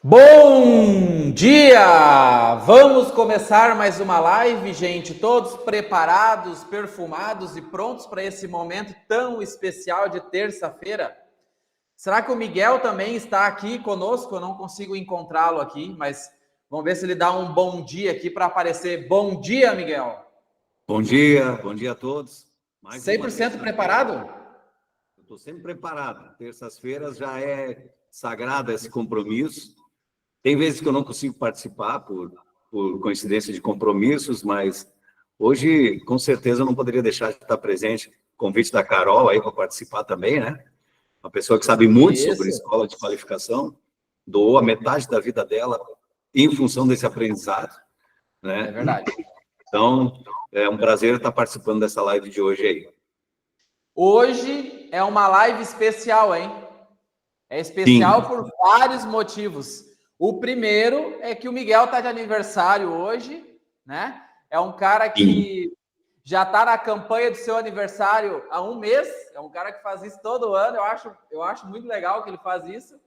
Bom dia! Vamos começar mais uma live, gente. Todos preparados, perfumados e prontos para esse momento tão especial de terça-feira? Será que o Miguel também está aqui conosco? Eu não consigo encontrá-lo aqui, mas vamos ver se ele dá um bom dia aqui para aparecer. Bom dia, Miguel! Bom dia a todos. Mais uma 100% preparado? Eu estou sempre preparado. Terças-feiras já é sagrado esse compromisso. Tem vezes que eu não consigo participar por coincidência de compromissos, mas hoje, com certeza, eu não poderia deixar de estar presente. Convite da Carol aí para participar também, né? Uma pessoa que sabe muito sobre Isso. escola de qualificação, doou a metade da vida dela em função desse aprendizado, né? É verdade. Então, é um prazer estar participando dessa live de hoje aí. Hoje é uma live especial, hein? É especial por vários motivos. O primeiro é que o Miguel está de aniversário hoje, né? É um cara que já está na campanha do seu aniversário há um mês. É um cara que faz isso todo ano. Eu acho muito legal que ele faz isso.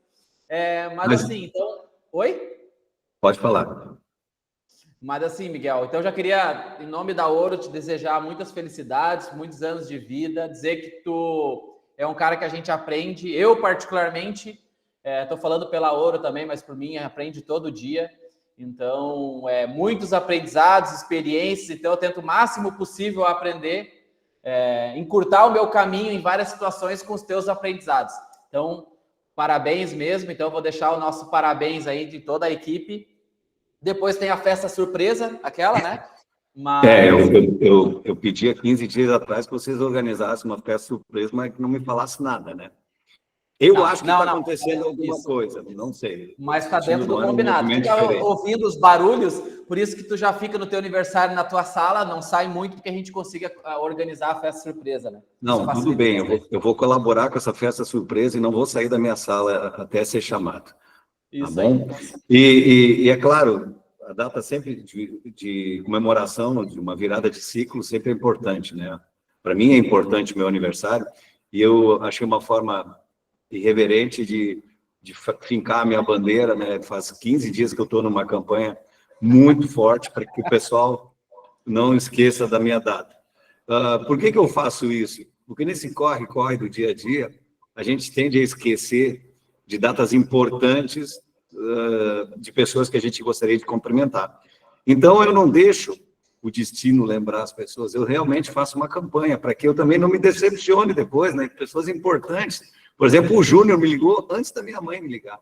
Mas assim, então... Oi? Pode falar. Mas assim, Miguel, então eu já queria, em nome da Ouro, te desejar muitas felicidades, muitos anos de vida, dizer que tu é um cara que a gente aprende. Eu, particularmente, estou falando pela Ouro também, mas por mim, aprende todo dia. Então, muitos aprendizados, experiências, então eu tento o máximo possível aprender, encurtar o meu caminho em várias situações com os teus aprendizados. Então, parabéns mesmo. Então, eu vou deixar o nosso parabéns aí de toda a equipe. Depois tem a festa surpresa, aquela, né? Mas... eu pedi há 15 dias atrás que vocês organizassem uma festa surpresa, mas que não me falasse nada, né? Eu acho que está acontecendo alguma coisa, não sei. Mas está dentro do combinado. Tu está ouvindo os barulhos, por isso que tu já fica no teu aniversário na tua sala, não sai muito porque a gente consiga organizar a festa surpresa, né? Não, tudo bem, eu vou colaborar com essa festa surpresa e não vou sair da minha sala até ser chamado. Isso tá bom? E é claro, a data sempre de comemoração de uma virada de ciclo sempre é importante, né? Para mim é importante o meu aniversário e eu achei uma forma irreverente de fincar a minha bandeira, né? Faz 15 dias que eu estou numa campanha muito forte para que o pessoal não esqueça da minha data. Por que eu faço isso? Porque nesse corre-corre do dia a dia, a gente tende a esquecer de datas importantes de pessoas que a gente gostaria de cumprimentar. Então, eu não deixo o destino lembrar as pessoas, eu realmente faço uma campanha para que eu também não me decepcione depois, né? Pessoas importantes. Por exemplo, o Júnior me ligou antes da minha mãe me ligar,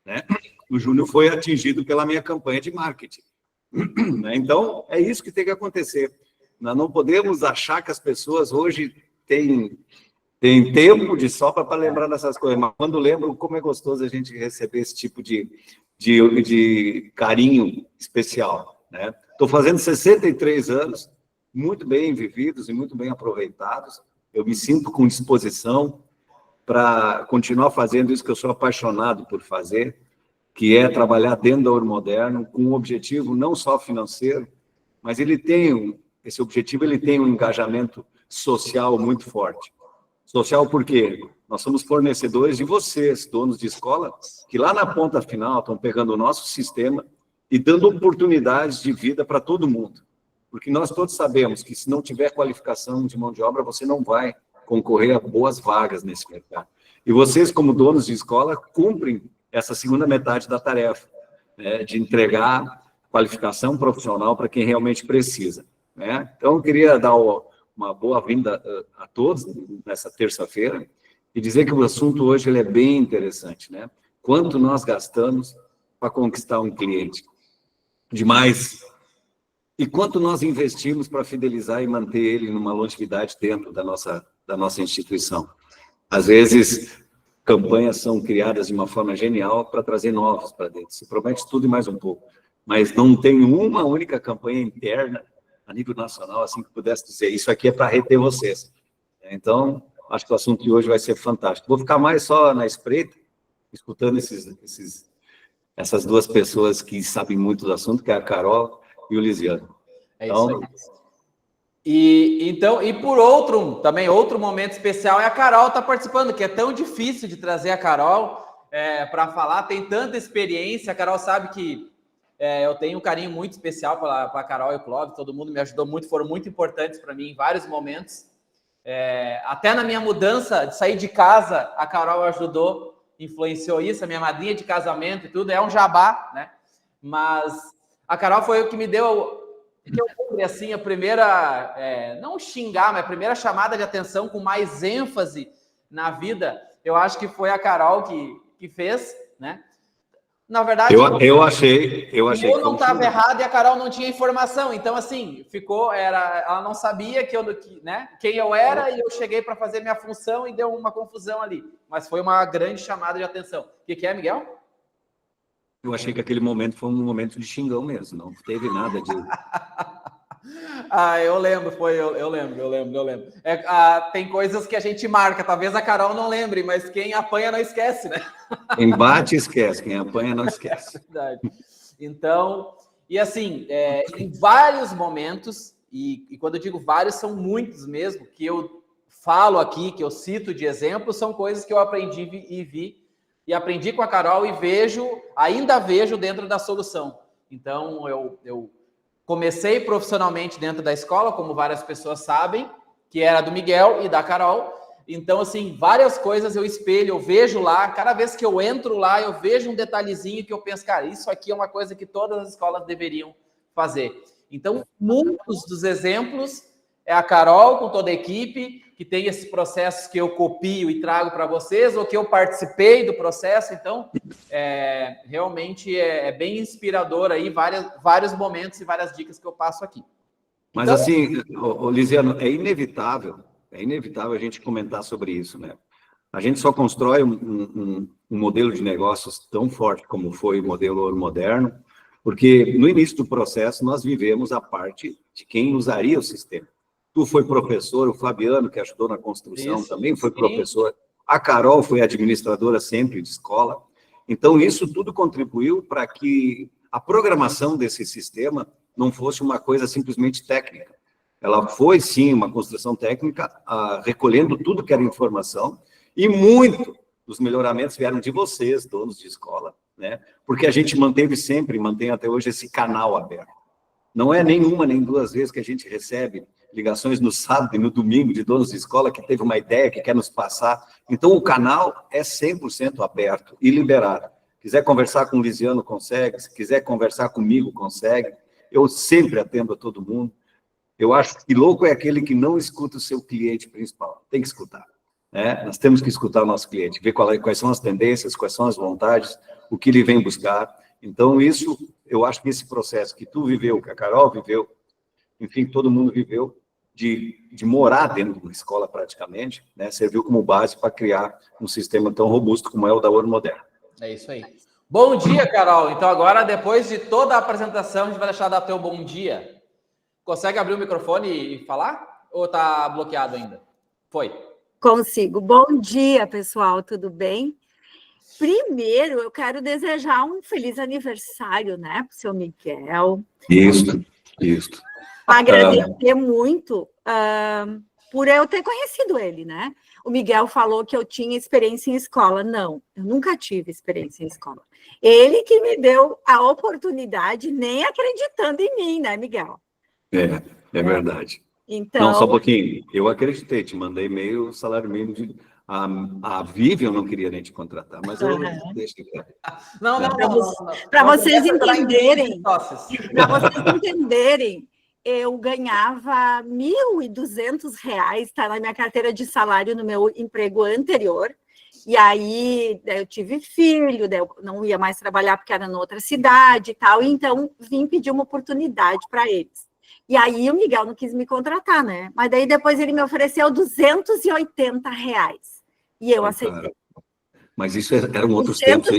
né? O Júnior foi atingido pela minha campanha de marketing. Então, é isso que tem que acontecer. Nós não podemos achar que as pessoas hoje têm tempo de sobra para lembrar dessas coisas, mas quando lembram, como é gostoso a gente receber esse tipo de carinho especial, né? Estou fazendo 63 anos, muito bem vividos e muito bem aproveitados. Eu me sinto com disposição para continuar fazendo isso que eu sou apaixonado por fazer, que é trabalhar dentro da Ouro Moderno com um objetivo não só financeiro, mas esse objetivo ele tem um engajamento social muito forte. Social por quê? Nós somos fornecedores de vocês, donos de escola, que lá na ponta final estão pegando o nosso sistema e dando oportunidades de vida para todo mundo. Porque nós todos sabemos que se não tiver qualificação de mão de obra, você não vai concorrer a boas vagas nesse mercado. E vocês, como donos de escola, cumprem essa segunda metade da tarefa, né, de entregar qualificação profissional para quem realmente precisa, né? Então, eu queria dar uma boa-vinda a todos nessa terça-feira e dizer que o assunto hoje ele é bem interessante, né? Quanto nós gastamos para conquistar um cliente? Demais. E quanto nós investimos para fidelizar e manter ele numa longevidade dentro da nossa instituição? Às vezes, campanhas são criadas de uma forma genial para trazer novos para dentro. Se promete tudo e mais um pouco. Mas não tem uma única campanha interna a nível nacional, assim, que pudesse dizer, isso aqui é para reter vocês. Então, acho que o assunto de hoje vai ser fantástico. Vou ficar mais só na espreita, escutando essas duas pessoas que sabem muito do assunto, que é a Carol e o Lisiano. Então, e por outro momento especial é a Carol tá participando, que é tão difícil de trazer a Carol. para falar, tem tanta experiência. A Carol sabe que eu tenho um carinho muito especial para a Carol e o Clóvis, todo mundo me ajudou muito, foram muito importantes para mim em vários momentos. Até na minha mudança de sair de casa, a Carol ajudou, influenciou isso, a minha madrinha de casamento e tudo, é um jabá, né? Mas a Carol foi o que me deu, que eu lembro, assim, a primeira, não xingar, mas a primeira chamada de atenção com mais ênfase na vida, eu acho que foi a Carol que fez, né? Na verdade, eu achei eu não estava errado e a Carol não tinha informação. Então, assim, ela não sabia né, quem eu era, e eu cheguei para fazer minha função e deu uma confusão ali. Mas foi uma grande chamada de atenção. O que é, Miguel? Eu achei que aquele momento foi um momento de xingão mesmo, não teve nada de... Eu lembro, eu lembro. Tem coisas que a gente marca, talvez a Carol não lembre, mas quem apanha não esquece, né? Quem bate esquece, quem apanha não esquece. É verdade. Então, e assim, em vários momentos, e quando eu digo vários, são muitos mesmo, que eu falo aqui, que eu cito de exemplo, são coisas que eu aprendi e vi, e aprendi com a Carol e ainda vejo dentro da solução. Então, eu comecei profissionalmente dentro da escola, como várias pessoas sabem, que era do Miguel e da Carol. Então, assim, várias coisas eu espelho, eu vejo lá, cada vez que eu entro lá, eu vejo um detalhezinho que eu penso, cara, isso aqui é uma coisa que todas as escolas deveriam fazer. Então, muitos dos exemplos é a Carol com toda a equipe, que tem esses processos que eu copio e trago para vocês, ou que eu participei do processo. Então, realmente é bem inspirador aí, vários momentos e várias dicas que eu passo aqui. Mas então, assim, Lisiano, é inevitável a gente comentar sobre isso, né? A gente só constrói um modelo de negócios tão forte como foi o modelo Ouro Moderno, porque no início do processo nós vivemos a parte de quem usaria o sistema. Tu foi professor, o Fabiano, que ajudou na construção, isso, também foi professor. A Carol foi administradora sempre de escola. Então, isso tudo contribuiu para que a programação desse sistema não fosse uma coisa simplesmente técnica. Ela foi, sim, uma construção técnica, recolhendo tudo que era informação, e muito dos melhoramentos vieram de vocês, donos de escola, né? Porque a gente mantém até hoje esse canal aberto. Não é nenhuma nem duas vezes que a gente recebe ligações no sábado e no domingo de donos de escola que teve uma ideia, que quer nos passar. Então, o canal é 100% aberto e liberado. Quiser conversar com o Lisiano, consegue. Se quiser conversar comigo, consegue. Eu sempre atendo a todo mundo. Eu acho que louco é aquele que não escuta o seu cliente principal. Tem que escutar, né? Nós temos que escutar o nosso cliente, ver quais são as tendências, quais são as vontades, o que ele vem buscar. Então, isso, eu acho que esse processo que tu viveu, que a Carol viveu, enfim, todo mundo viveu, de morar dentro de uma escola praticamente, né, serviu como base para criar um sistema tão robusto como é o da Ouro Moderno. É isso aí. Bom dia, Carol. Então agora, depois de toda a apresentação, a gente vai deixar dar teu bom dia. Consegue abrir o microfone e falar? Ou tá bloqueado ainda? Foi. Consigo. Bom dia, pessoal, tudo bem? Primeiro, eu quero desejar um feliz aniversário, né, para o seu Miguel. Isso. Agradecer muito por eu ter conhecido ele, né? O Miguel falou que eu tinha experiência em escola. Não, eu nunca tive experiência em escola. Ele que me deu a oportunidade, nem acreditando em mim, né, Miguel? É verdade. Então... Não, só um pouquinho. Eu acreditei, te mandei e-mail, salário mínimo de... A Vivian não queria nem te contratar, mas eu deixo que quero. Não. Para vocês entenderem, eu ganhava R$ 1.200, está na minha carteira de salário no meu emprego anterior. E aí eu tive filho, daí eu não ia mais trabalhar porque era em outra cidade e tal, então vim pedir uma oportunidade para eles. E aí o Miguel não quis me contratar, né? Mas daí depois ele me ofereceu R$ 280. E eu aceitei. Mas isso eram outros tempos.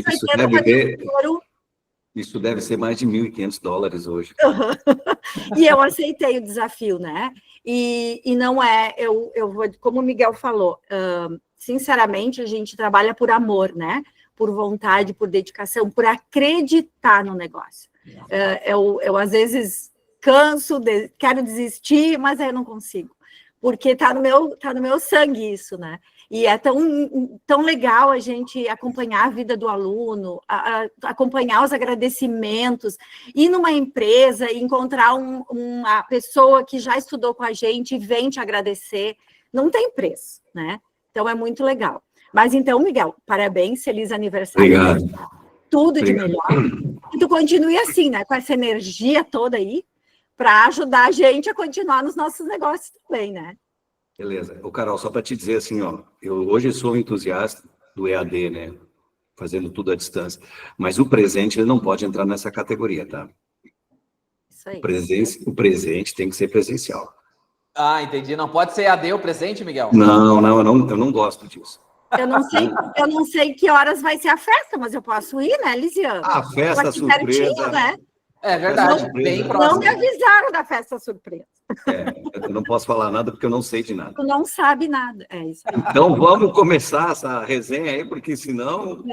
Isso deve ser mais de $1.500 hoje. E eu aceitei o desafio, né? E não é... Eu vou, como o Miguel falou, sinceramente, a gente trabalha por amor, né? Por vontade, por dedicação, por acreditar no negócio. Eu às vezes, canso, quero desistir, mas aí eu não consigo. Porque tá no meu sangue isso, né? E é tão legal a gente acompanhar a vida do aluno, acompanhar os agradecimentos, ir numa empresa e encontrar uma pessoa que já estudou com a gente e vem te agradecer. Não tem preço, né? Então, é muito legal. Mas então, Miguel, parabéns, feliz aniversário. Obrigado. Tudo de melhor. E tu continue assim, né? Com essa energia toda aí, para ajudar a gente a continuar nos nossos negócios também, né? Beleza. Ô, Carol, só para te dizer assim, ó, eu hoje sou um entusiasta do EAD, né? Fazendo tudo à distância. Mas o presente, ele não pode entrar nessa categoria, tá? Isso aí. O presente tem que ser presencial. Ah, entendi. Não pode ser AD o presente, Miguel? Não, eu não gosto disso. Eu não sei que horas vai ser a festa, mas eu posso ir, né, Lisiane? A festa surpresa. Pertinho, né? É verdade, bem próximo. Não me avisaram da festa surpresa. Eu não posso falar nada porque eu não sei de nada. Tu não sabe nada, é isso aí. Então vamos começar essa resenha aí, porque senão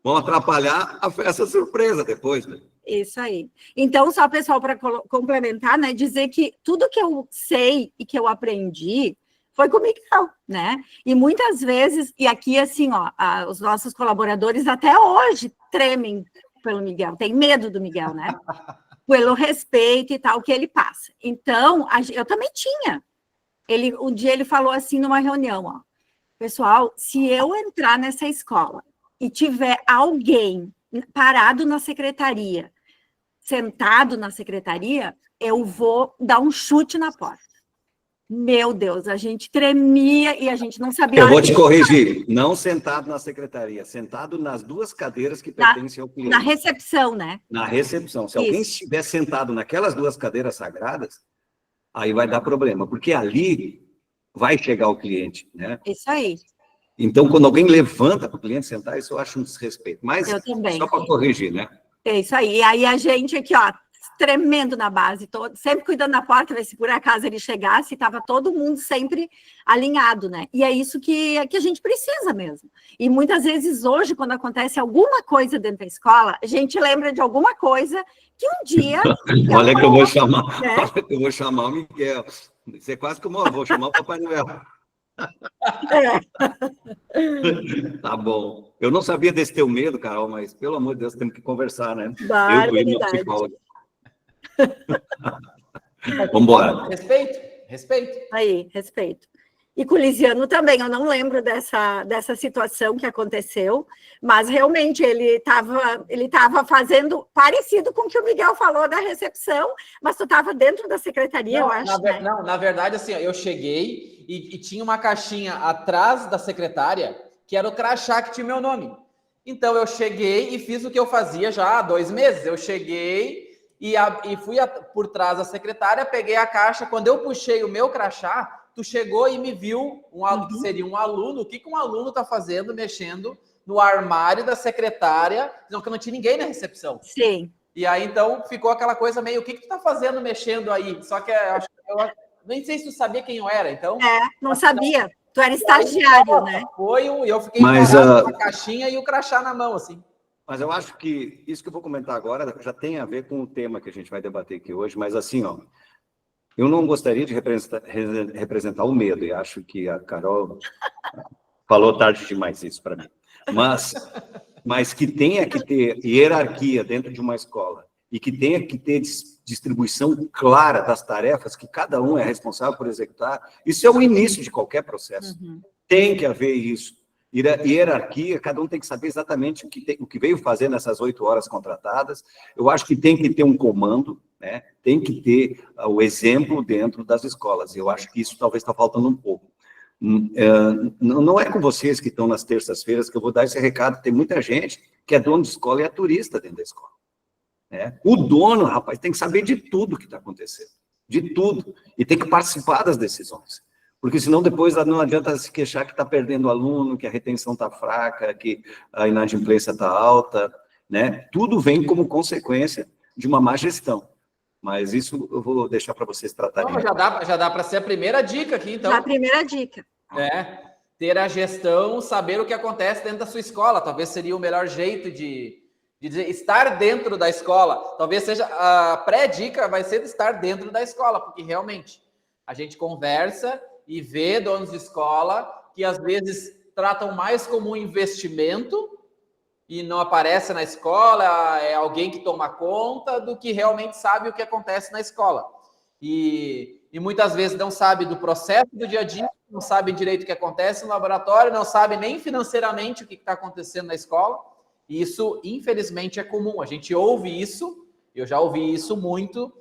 vamos atrapalhar a festa surpresa depois, né? Isso aí. Então, só, pessoal, para complementar, né, dizer que tudo que eu sei e que eu aprendi foi com o Miguel, né? E muitas vezes, e aqui, assim, ó, os nossos colaboradores até hoje tremem pelo Miguel, tem medo do Miguel, né? Pelo respeito e tal que ele passa. Então, eu também tinha. Um dia ele falou assim numa reunião, ó, pessoal, se eu entrar nessa escola e tiver alguém parado na secretaria, sentado na secretaria, eu vou dar um chute na porta. Meu Deus, a gente tremia e a gente não sabia... Eu vou te corrigir, não sentado na secretaria, sentado nas duas cadeiras que pertencem ao cliente. Na recepção, né? Na recepção. Se alguém estiver sentado naquelas duas cadeiras sagradas, aí vai dar problema, porque ali vai chegar o cliente, né? Isso aí. Então, quando alguém levanta para o cliente sentar, isso eu acho um desrespeito. Mas eu também. Só para corrigir, né? É isso aí. E aí a gente aqui, ó, tremendo na base, sempre cuidando da porta, ver se por acaso ele chegasse, estava todo mundo sempre alinhado, né? E é isso que a gente precisa mesmo. E muitas vezes hoje, quando acontece alguma coisa dentro da escola, a gente lembra de alguma coisa que um dia... Olha que eu vou chamar, né? Olha que eu vou chamar o Miguel. Isso é quase como eu vou chamar o Papai Noel. Tá bom. Eu não sabia desse teu medo, Carol, mas pelo amor de Deus, temos que conversar, né? Eu e uma psicóloga. Vamos embora. Respeito. Aí, respeito. E com o Lisiano também, eu não lembro dessa situação que aconteceu, mas realmente ele estava fazendo parecido com o que o Miguel falou da recepção, mas tu estava dentro da secretaria, eu acho. Não, na verdade, assim, eu cheguei e tinha uma caixinha atrás da secretária que era o crachá que tinha o meu nome. Então, eu cheguei e fiz o que eu fazia já há 2 meses. Eu cheguei e fui por trás da secretária, peguei a caixa. Quando eu puxei o meu crachá, tu chegou e me viu, que seria um aluno. O que um aluno está fazendo, mexendo no armário da secretária? Não, que não tinha ninguém na recepção. Sim. E aí, então, ficou aquela coisa meio, o que tu tá fazendo mexendo aí? Só que eu nem sei se tu sabia quem eu era, então... não sabia. Tu era estagiário, né? Eu fiquei parado com a caixinha e o crachá na mão, assim. Mas eu acho que isso que eu vou comentar agora já tem a ver com o tema que a gente vai debater aqui hoje, mas assim, ó, eu não gostaria de representar o medo, e acho que a Carol falou tarde demais isso para mim, mas que tenha que ter hierarquia dentro de uma escola e que tenha que ter distribuição clara das tarefas que cada um é responsável por executar, isso é o início de qualquer processo. Uhum. Tem que haver isso. Hierarquia, cada um tem que saber exatamente o que veio fazer nessas 8 horas contratadas. Eu acho que tem que ter um comando, né? Tem que ter o exemplo dentro das escolas. Eu acho que isso talvez está faltando um pouco. Não é com vocês que estão nas terças-feiras que eu vou dar esse recado. Tem muita gente que é dono de escola e é turista dentro da escola. Né? O dono, rapaz, tem que saber de tudo que está acontecendo. De tudo. E tem que participar das decisões. Porque senão depois não adianta se queixar que está perdendo aluno, que a retenção está fraca, que a inadimplência está alta, né? Tudo vem como consequência de uma má gestão. Mas isso eu vou deixar para vocês tratarem. Não, já dá para ser a primeira dica aqui, então. Já a primeira dica. Ter a gestão, saber o que acontece dentro da sua escola. Talvez seria o melhor jeito de dizer, estar dentro da escola. Talvez seja a pré-dica, vai ser de estar dentro da escola, porque realmente a gente conversa e vê donos de escola que às vezes tratam mais como um investimento e não aparece na escola, é alguém que toma conta, do que realmente sabe o que acontece na escola. E muitas vezes não sabe do processo do dia a dia, não sabe direito o que acontece no laboratório, não sabe nem financeiramente o que está acontecendo na escola. E isso, infelizmente, é comum. A gente ouve isso, eu já ouvi isso muito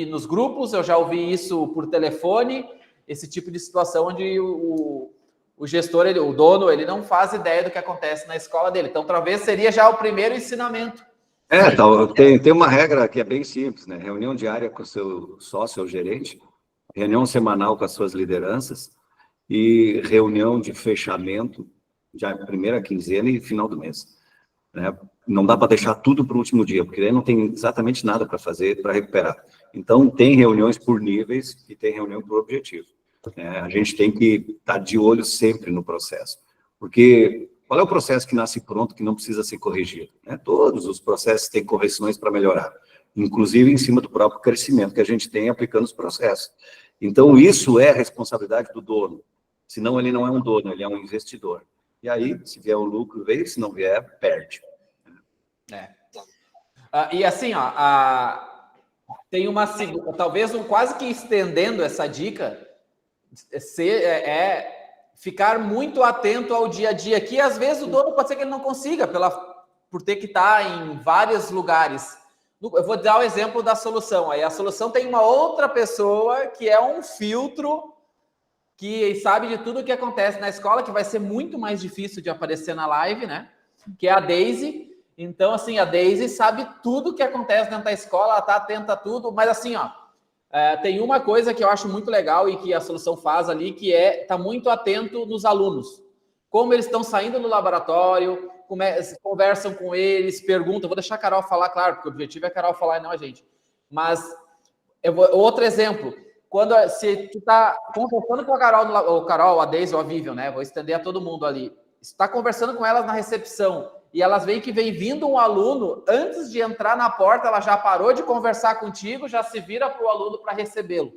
nos grupos, eu já ouvi isso por telefone, esse tipo de situação onde o gestor, o dono, ele não faz ideia do que acontece na escola dele. Então, talvez seria já o primeiro ensinamento. Tem uma regra que é bem simples, né? Reunião diária com o seu sócio ou gerente, reunião semanal com as suas lideranças e reunião de fechamento, já primeira quinzena e final do mês. Né? Não dá para deixar tudo para o último dia, porque aí não tem exatamente nada para fazer, para recuperar. Então, tem reuniões por níveis e tem reunião por objetivo. A gente tem que estar de olho sempre no processo, porque qual é o processo que nasce pronto, que não precisa ser corrigido? Todos os processos têm correções para melhorar, inclusive em cima do próprio crescimento que a gente tem aplicando os processos. Então, isso é responsabilidade do dono, senão ele não é um dono, ele é um investidor. E aí, se vier o lucro, veio, se não vier, perde. E assim, tem uma segunda, talvez quase que estendendo essa dica, ficar muito atento ao dia a dia, que às vezes o dono pode ser que ele não consiga, por ter que estar em vários lugares. Eu vou dar o exemplo da solução. Aí a solução tem uma outra pessoa que é um filtro, que sabe de tudo o que acontece na escola, que vai ser muito mais difícil de aparecer na live, né? Que é a Daisy. Então, assim, a Daisy sabe tudo o que acontece dentro da escola, ela está atenta a tudo, mas assim, tem uma coisa que eu acho muito legal e que a solução faz ali, que tá muito atento nos alunos. Como eles estão saindo do laboratório, conversam com eles, perguntam. Vou deixar a Carol falar, claro, porque o objetivo é a Carol falar e não a gente. Mas, outro exemplo, se tu está conversando com a Carol, a Daisy ou a Vivian, né? Vou estender a todo mundo ali. Se está conversando com elas na recepção e elas veem que vem vindo um aluno, antes de entrar na porta, ela já parou de conversar contigo, já se vira para o aluno para recebê-lo.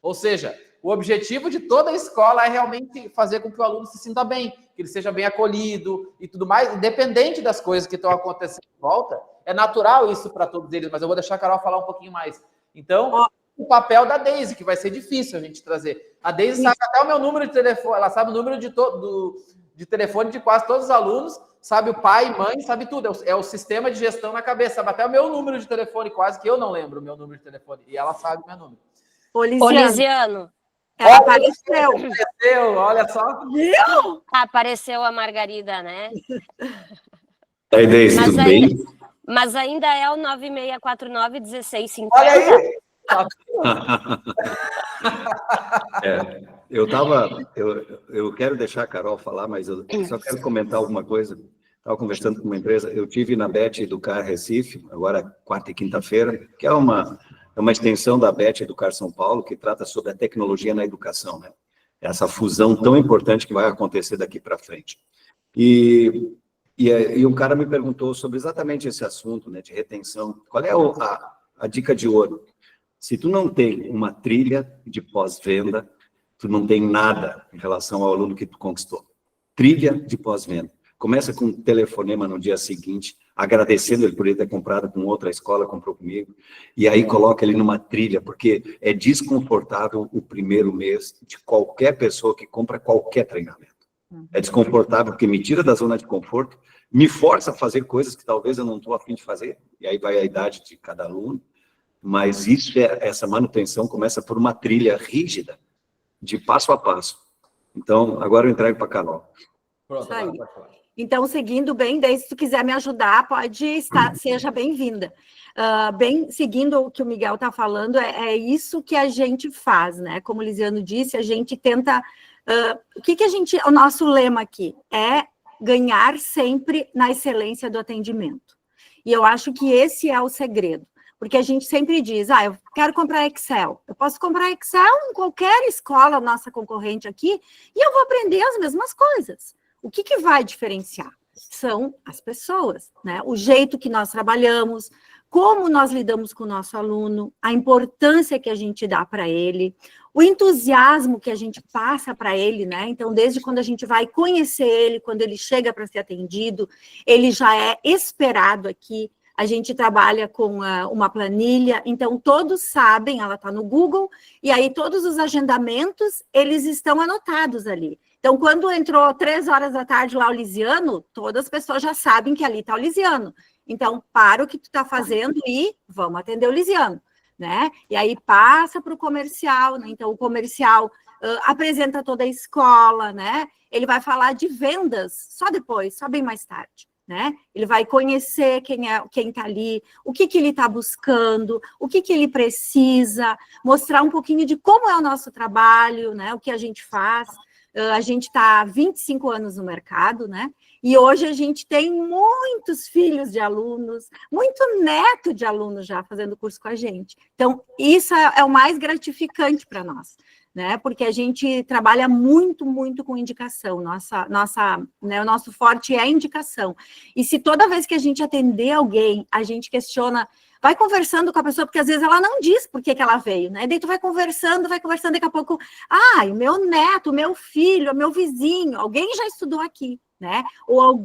Ou seja, o objetivo de toda a escola é realmente fazer com que o aluno se sinta bem, que ele seja bem acolhido e tudo mais, independente das coisas que estão acontecendo em volta. É natural isso para todos eles, mas eu vou deixar a Carol falar um pouquinho mais. Então, o papel da Daisy, que vai ser difícil a gente trazer. A Daisy sabe até o meu número de telefone, ela sabe o número de telefone de quase todos os alunos, sabe o pai, mãe, sabe tudo. É o sistema de gestão na cabeça, sabe até o meu número de telefone, quase que eu não lembro o meu número de telefone. E ela sabe o meu número. Ô, Lisiano. Ela apareceu, olha só. Viu? Apareceu a Margarida, né? Aí, Daisy, tudo bem? Mas ainda é o 9649-1650. Olha aí! Eu quero deixar a Carol falar, mas eu só quero comentar alguma coisa. Estava conversando com uma empresa, eu tive na BET Educar Recife, agora quarta e quinta-feira, que é uma extensão da BET Educar São Paulo, que trata sobre a tecnologia na educação, né? Essa fusão tão importante que vai acontecer daqui para frente. E um cara me perguntou sobre exatamente esse assunto, né, de retenção. Qual é a dica de ouro? Se tu não tem uma trilha de pós-venda, tu não tem nada em relação ao aluno que tu conquistou. Trilha de pós-venda. Começa com um telefonema no dia seguinte, agradecendo ele por ele ter comprado com outra escola, comprou comigo, e aí coloca ele numa trilha, porque é desconfortável o primeiro mês de qualquer pessoa que compra qualquer treinamento. É desconfortável porque me tira da zona de conforto, me força a fazer coisas que talvez eu não estou a fim de fazer, e aí vai a idade de cada aluno, mas essa manutenção começa por uma trilha rígida, de passo a passo. Então, agora eu entrego para a Carol. Pronto, então, seguindo bem, daí se tu quiser me ajudar, pode estar, seja bem-vinda. Seguindo o que o Miguel está falando, é isso que a gente faz, né? Como o Lisiano disse, a gente tenta... o nosso lema aqui é ganhar sempre na excelência do atendimento. E eu acho que esse é o segredo. Porque a gente sempre diz, eu quero comprar Excel. Eu posso comprar Excel em qualquer escola, nossa concorrente aqui, e eu vou aprender as mesmas coisas. O que vai diferenciar? São as pessoas, né? O jeito que nós trabalhamos, como nós lidamos com o nosso aluno, a importância que a gente dá para ele, o entusiasmo que a gente passa para ele, né? Então, desde quando a gente vai conhecer ele, quando ele chega para ser atendido, ele já é esperado aqui. A gente trabalha com uma planilha, então todos sabem, ela está no Google, e aí todos os agendamentos, eles estão anotados ali. Então, quando entrou 3 horas da tarde lá o Lisiano, todas as pessoas já sabem que ali está o Lisiano. Então, para o que tu está fazendo e vamos atender o Lisiano. Né? E aí passa para o comercial, né? Então o comercial apresenta toda a escola, né? Ele vai falar de vendas só depois, só bem mais tarde, né? Ele vai conhecer quem está ali, o que ele está buscando, o que ele precisa, mostrar um pouquinho de como é o nosso trabalho, né? O que a gente faz. A gente está há 25 anos no mercado, né? E hoje a gente tem muitos filhos de alunos, muito neto de alunos já fazendo curso com a gente. Então, isso é o mais gratificante para nós, né? Porque a gente trabalha muito, muito com indicação. Né, o nosso forte é a indicação. E se toda vez que a gente atender alguém, a gente questiona, vai conversando com a pessoa, porque às vezes ela não diz por que ela veio, né? Daí tu vai conversando, daqui a pouco, o meu neto, o meu filho, o meu vizinho, alguém já estudou aqui, né? Ou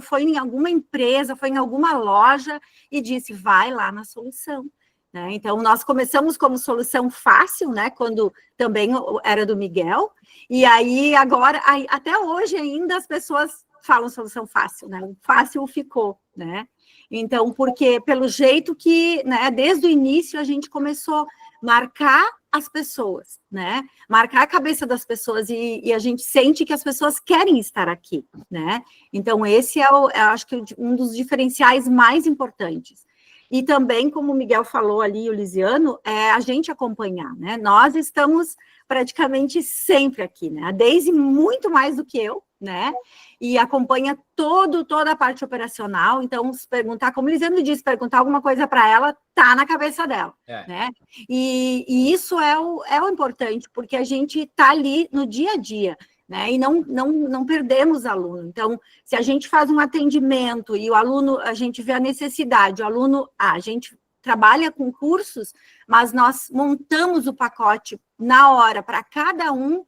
foi em alguma empresa, foi em alguma loja e disse, vai lá na Solução. Né? Então, nós começamos como Solução Fácil, né? Quando também era do Miguel, e aí agora, até hoje ainda as pessoas falam Solução Fácil, né? O fácil ficou, né? Então, porque pelo jeito que, né, desde o início a gente começou a marcar as pessoas, né? Marcar a cabeça das pessoas e a gente sente que as pessoas querem estar aqui, né? Então, esse eu acho que um dos diferenciais mais importantes. E também, como o Miguel falou ali, o Lisiano, a gente acompanhar, né? Nós estamos praticamente sempre aqui, né? A Deise muito mais do que eu, né? E acompanha toda a parte operacional. Então, se perguntar, como o Lisiano disse, perguntar alguma coisa para ela, tá na cabeça dela, né? E isso é o importante, porque a gente está ali no dia a dia, né? E não perdemos aluno. Então, se a gente faz um atendimento e o aluno, a gente vê a necessidade, o aluno, a gente trabalha com cursos, mas nós montamos o pacote na hora para cada um,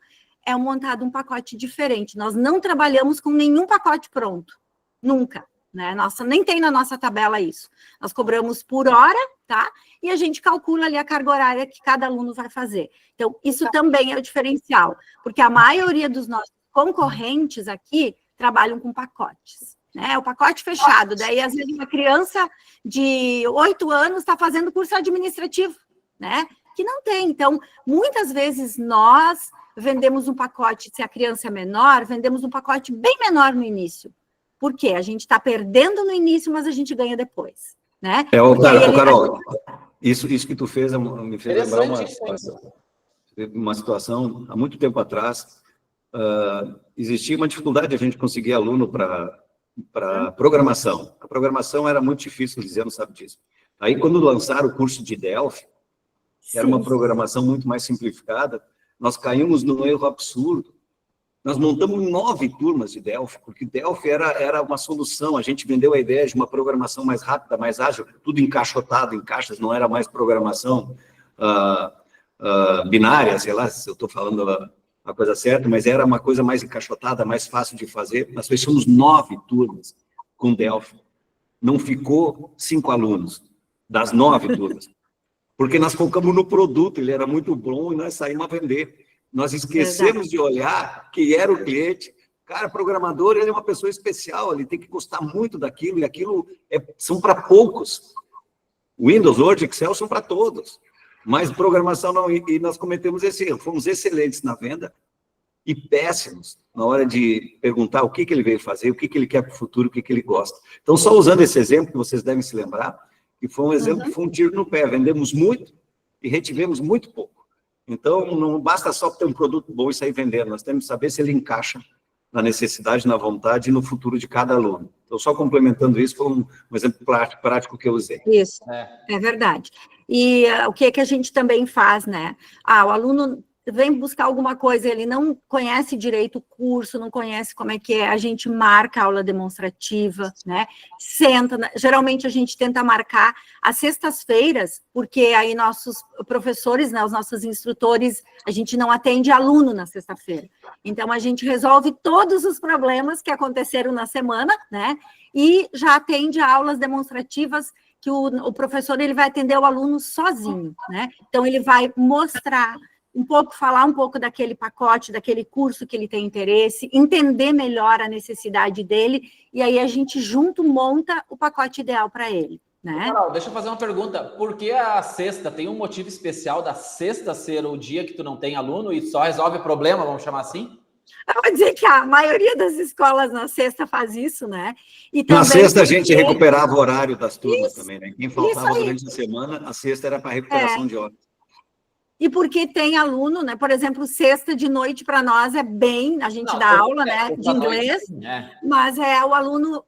montado um pacote diferente. Nós não trabalhamos com nenhum pacote pronto, nunca, né? Nem tem na nossa tabela isso. Nós cobramos por hora, tá? E a gente calcula ali a carga horária que cada aluno vai fazer. Então, isso também é o diferencial, porque a maioria dos nossos concorrentes aqui trabalham com pacotes. Né, o pacote fechado, daí às vezes uma criança de 8 anos está fazendo curso administrativo, né? Que não tem. Então, muitas vezes nós vendemos um pacote, se a criança é menor, vendemos um pacote bem menor no início. Por quê? A gente está perdendo no início, mas a gente ganha depois, né? Carol, isso que tu fez me fez lembrar uma situação, há muito tempo atrás, existia uma dificuldade de a gente conseguir aluno para programação. A programação era muito difícil, o Lisiano sabe disso. Aí, quando lançaram o curso de Delphi, que era uma programação muito mais simplificada, nós caímos num erro absurdo. Nós montamos 9 turmas de Delphi, porque Delphi era uma solução. A gente vendeu a ideia de uma programação mais rápida, mais ágil, tudo encaixotado em caixas, não era mais programação binária, sei lá se eu estou falando a coisa certa, mas era uma coisa mais encaixotada, mais fácil de fazer. Nós fechamos 9 turmas com Delphi. Não ficou 5 alunos das 9 turmas. Porque nós focamos no produto, ele era muito bom e nós saímos a vender. Nós esquecemos de olhar que era o cliente. Cara, programador, ele é uma pessoa especial, ele tem que gostar muito daquilo, e aquilo são para poucos. Windows, Word, Excel são para todos. Mas programação não, e nós cometemos esse erro. Fomos excelentes na venda e péssimos na hora de perguntar o que ele veio fazer, o que ele quer para o futuro, o que ele gosta. Então, só usando esse exemplo, que vocês devem se lembrar, que foi um exemplo que foi um tiro no pé. Vendemos muito e retivemos muito pouco. Então, não basta só ter um produto bom e sair vendendo. Nós temos que saber se ele encaixa na necessidade, na vontade e no futuro de cada aluno. Então, só complementando isso, foi um exemplo prático que eu usei. Isso, é verdade. E o que a gente também faz, né? O aluno, vem buscar alguma coisa, ele não conhece direito o curso, não conhece como é que é, a gente marca a aula demonstrativa, né? Senta, geralmente a gente tenta marcar às sextas-feiras, porque aí nossos professores, né, os nossos instrutores, a gente não atende aluno na sexta-feira. Então, a gente resolve todos os problemas que aconteceram na semana, né? E já atende aulas demonstrativas que o professor ele vai atender o aluno sozinho, né? Então, ele vai mostrar um pouco, falar um pouco daquele pacote, daquele curso que ele tem interesse, entender melhor a necessidade dele, e aí a gente junto monta o pacote ideal para ele, né? Carol, deixa eu fazer uma pergunta. Por que a sexta? Tem um motivo especial da sexta ser o dia que tu não tem aluno e só resolve o problema, vamos chamar assim? Eu vou dizer que a maioria das escolas na sexta faz isso, né? E também Na sexta, a gente porque... recuperava o horário das turmas Isso, também, né? Quem faltava isso aí. durante a semana, a sexta era para recuperação de horas. E porque tem aluno, né? Por exemplo, sexta de noite para nós é bem, a gente dá aula, né, de inglês, mas é o aluno,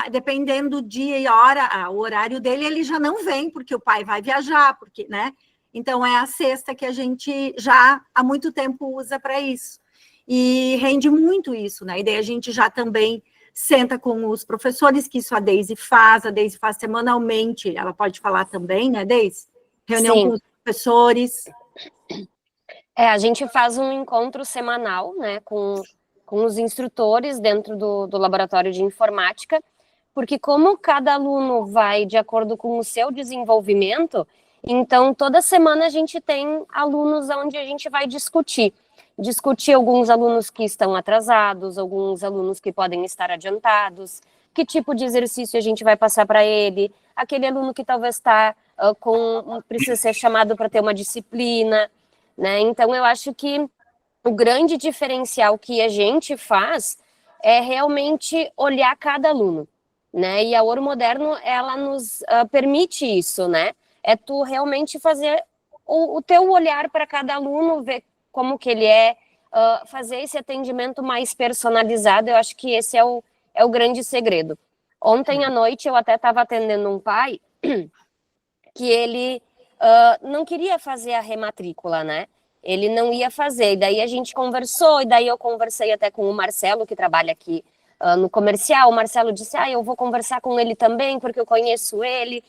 dependendo do dia e hora, o horário dele, ele já não vem, porque o pai vai viajar, porque, né? Então é a sexta que a gente já há muito tempo usa para isso. E rende muito isso, né? E daí a gente já também senta com os professores, que isso a Deise faz semanalmente, ela pode falar também, né, Deise? Reunião Sim. com os professores. A gente faz um encontro semanal, né, com os instrutores dentro do laboratório de informática, porque como cada aluno vai de acordo com o seu desenvolvimento, então toda semana a gente tem alunos onde a gente vai discutir alguns alunos que estão atrasados, alguns alunos que podem estar adiantados, que tipo de exercício a gente vai passar para ele, aquele aluno que talvez precisa ser chamado para ter uma disciplina, né? Então, eu acho que o grande diferencial que a gente faz é realmente olhar cada aluno, né? E a Ouro Moderno, ela nos permite isso, né? É tu realmente fazer o teu olhar para cada aluno, ver como que ele é, fazer esse atendimento mais personalizado. Eu acho que esse é o grande segredo. Ontem à noite, eu até estava atendendo um pai que ele não queria fazer a rematrícula, né? Ele não ia fazer, e daí a gente conversou, e daí eu conversei até com o Marcelo, que trabalha aqui no comercial. O Marcelo disse, eu vou conversar com ele também, porque eu conheço ele,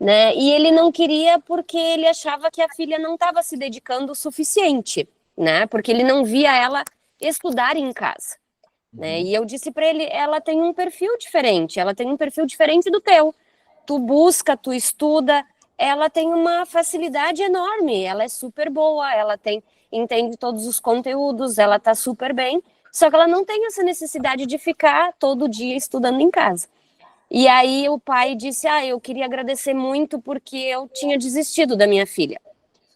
né? E ele não queria porque ele achava que a filha não estava se dedicando o suficiente, né? Porque ele não via ela estudar em casa, né? E eu disse para ele, ela tem um perfil diferente do teu. Tu busca, tu estuda, ela tem uma facilidade enorme, ela é super boa, entende todos os conteúdos, ela está super bem, só que ela não tem essa necessidade de ficar todo dia estudando em casa. E aí o pai disse, eu queria agradecer muito porque eu tinha desistido da minha filha,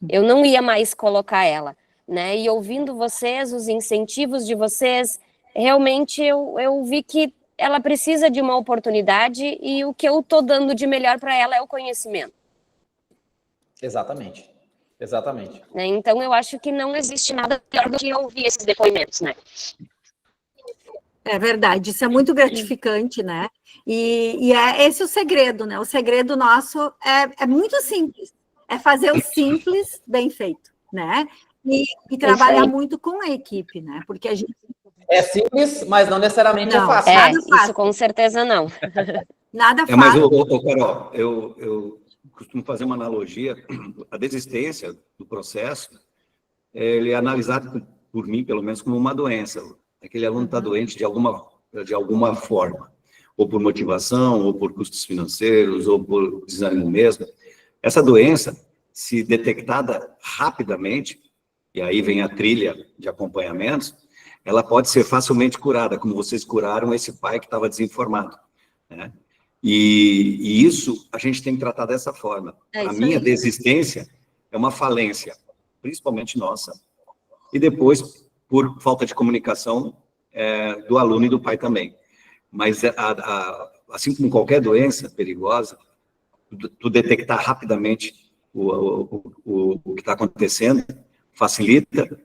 eu não ia mais colocar ela, né? E ouvindo vocês, os incentivos de vocês, realmente eu vi que ela precisa de uma oportunidade e o que eu estou dando de melhor para ela é o conhecimento. Exatamente. Né? Então, eu acho que não existe nada pior do que ouvir esses depoimentos, né? É verdade, isso é muito gratificante, né? E é esse o segredo, né? O segredo nosso é muito simples, é fazer o simples bem feito, né? E trabalhar muito com a equipe, né? Porque a gente... É simples, mas não necessariamente é fácil. Isso com certeza não. Nada fácil. Mas, Carol, eu costumo fazer uma analogia. A desistência do processo, ele é analisado por mim, pelo menos, como uma doença. Aquele aluno está doente de alguma forma, ou por motivação, ou por custos financeiros, ou por desânimo mesmo. Essa doença, se detectada rapidamente, e aí vem a trilha de acompanhamentos, ela pode ser facilmente curada, como vocês curaram esse pai que estava desinformado, né? E isso a gente tem que tratar dessa forma. A minha desistência é uma falência, principalmente nossa. E depois, por falta de comunicação do aluno e do pai também. Mas, assim como qualquer doença perigosa, tu detectar rapidamente o que está acontecendo facilita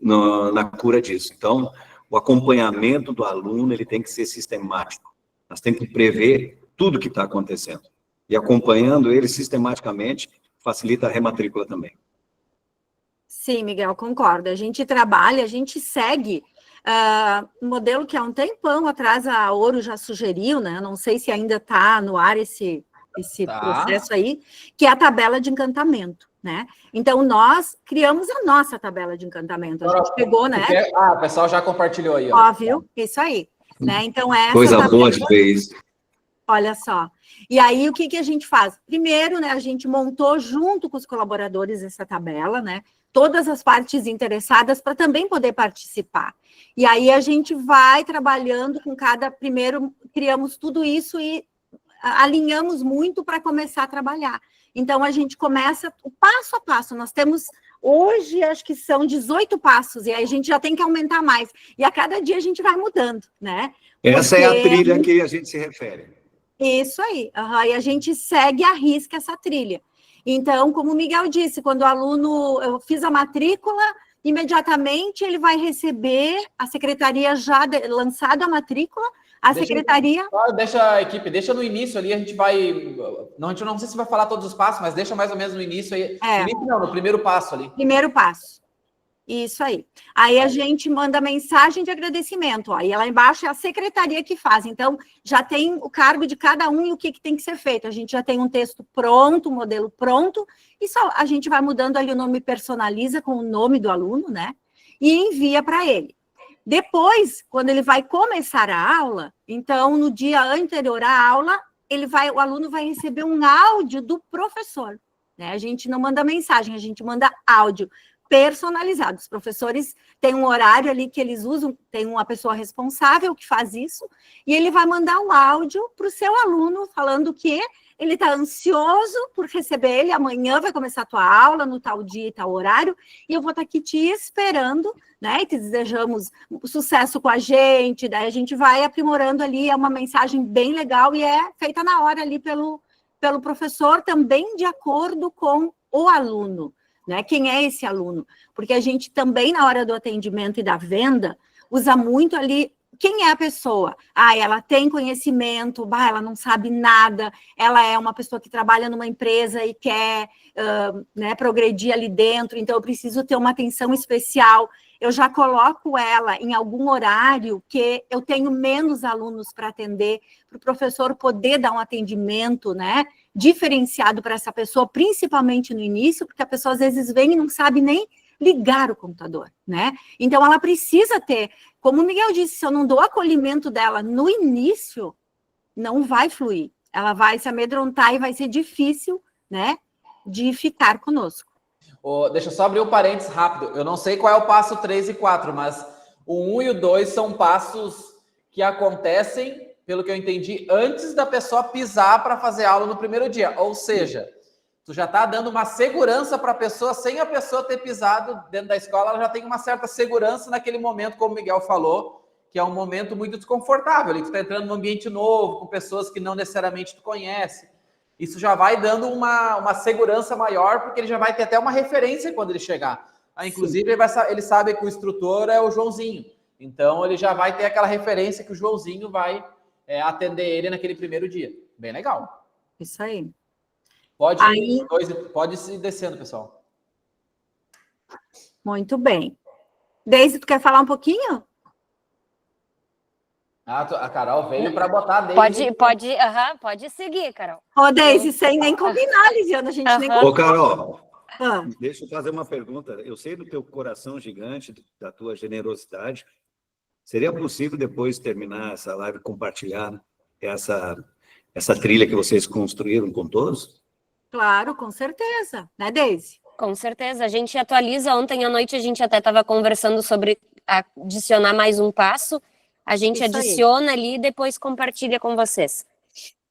na cura disso. Então, o acompanhamento do aluno ele tem que ser sistemático. Nós temos que prever tudo que está acontecendo. E acompanhando ele sistematicamente, facilita a rematrícula também. Sim, Miguel, concordo. A gente trabalha, a gente segue um modelo que há um tempão atrás a Ouro já sugeriu, né? Não sei se ainda está no ar esse processo aí, que é a tabela de encantamento, né? Então, nós criamos a nossa tabela de encantamento. A gente pegou, né? O pessoal já compartilhou aí, ó. Óbvio, isso aí. Né? Então, essa coisa tabela... boa de ver isso. Olha só. E aí, o que a gente faz? Primeiro, né, a gente montou junto com os colaboradores essa tabela, né? Todas as partes interessadas para também poder participar. E aí, a gente vai trabalhando com cada... Primeiro, criamos tudo isso e alinhamos muito para começar a trabalhar. Então, a gente começa o passo a passo. Nós temos... Hoje, acho que são 18 passos, e aí a gente já tem que aumentar mais. E a cada dia a gente vai mudando, né? Essa é a trilha que a gente se refere. Isso aí, e a gente segue à risca essa trilha. Então, como o Miguel disse, quando o aluno, eu fiz a matrícula, imediatamente ele vai receber, a secretaria já lançado a matrícula, secretaria... Deixa a equipe, deixa no início ali, a gente vai... Não, a gente não sei se vai falar todos os passos, mas deixa mais ou menos no início aí. No início não, no primeiro passo ali. Primeiro passo. Isso aí. Aí a gente manda mensagem de agradecimento, ó, e lá embaixo é a secretaria que faz. Então, já tem o cargo de cada um e o que tem que ser feito. A gente já tem um texto pronto, um modelo pronto, e só a gente vai mudando ali o nome, personaliza com o nome do aluno, né? E envia para ele. Depois, quando ele vai começar a aula, então, no dia anterior à aula, o aluno vai receber um áudio do professor, né? A gente não manda mensagem, a gente manda áudio personalizado. Os professores têm um horário ali que eles usam, tem uma pessoa responsável que faz isso, e ele vai mandar um áudio para o seu aluno falando que ele está ansioso por receber ele, amanhã vai começar a tua aula, no tal dia e tal horário, e eu vou estar aqui te esperando, né, e te desejamos sucesso com a gente, daí a gente vai aprimorando ali, é uma mensagem bem legal e é feita na hora ali pelo professor, também de acordo com o aluno. Né? Quem é esse aluno? Porque a gente também, na hora do atendimento e da venda, usa muito ali quem é a pessoa. Ela tem conhecimento, ela não sabe nada, ela é uma pessoa que trabalha numa empresa e quer né, progredir ali dentro, então eu preciso ter uma atenção especial. Eu já coloco ela em algum horário que eu tenho menos alunos para atender, para o professor poder dar um atendimento, né, diferenciado para essa pessoa, principalmente no início, porque a pessoa às vezes vem e não sabe nem ligar o computador, né? Então, ela precisa ter, como o Miguel disse, se eu não dou acolhimento dela no início, não vai fluir. Ela vai se amedrontar e vai ser difícil, né, de ficar conosco. Deixa eu só abrir um parênteses rápido. Eu não sei qual é o passo 3 e 4, mas o 1 e o 2 são passos que acontecem, pelo que eu entendi, antes da pessoa pisar para fazer aula no primeiro dia. Ou seja, tu já está dando uma segurança para a pessoa, sem a pessoa ter pisado dentro da escola, ela já tem uma certa segurança naquele momento, como o Miguel falou, que é um momento muito desconfortável. Ali tu está entrando num ambiente novo, com pessoas que não necessariamente tu conhece. Isso já vai dando uma segurança maior, porque ele já vai ter até uma referência quando ele chegar. Inclusive, ele sabe que o instrutor é o Joãozinho. Então, ele já vai ter aquela referência que o Joãozinho vai atender ele naquele primeiro dia. Bem legal. Isso aí. Pode ir descendo, pessoal. Muito bem. Deise, tu quer falar um pouquinho? A Carol veio para botar a Deise. Pode seguir, Carol. Deise, sem nem combinar, Lisiana, a gente nem combinar. Carol, deixa eu fazer uma pergunta. Eu sei do teu coração gigante, da tua generosidade. Seria possível, depois de terminar essa live, compartilhar essa trilha que vocês construíram com todos? Claro, com certeza. Né, Deise? Com certeza. A gente atualiza. Ontem à noite a gente até estava conversando sobre adicionar mais um passo. A gente adiciona ali e depois compartilha com vocês.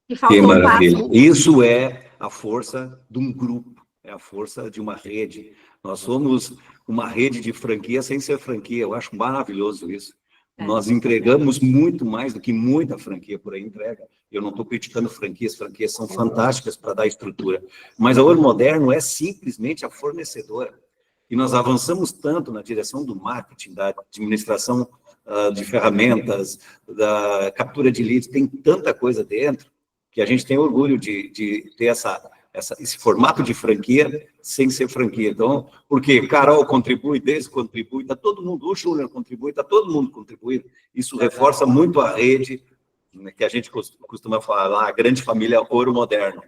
Que maravilha. Isso é a força de um grupo, é a força de uma rede. Nós somos uma rede de franquia sem ser franquia. Eu acho maravilhoso isso. Nós entregamos muito mais do que muita franquia por aí entrega. Eu não estou criticando franquias são fantásticas para dar estrutura. Mas a Ouro Moderno é simplesmente a fornecedora. E nós avançamos tanto na direção do marketing, da administração de ferramentas, da captura de leads, tem tanta coisa dentro, que a gente tem orgulho de ter essa esse formato de franquia sem ser franquia. Então, porque Carol contribui, Deise contribui, está todo mundo, o Júnior contribui, está todo mundo contribuindo. Isso reforça muito a rede, né, que a gente costuma falar, a grande família Ouro Moderno.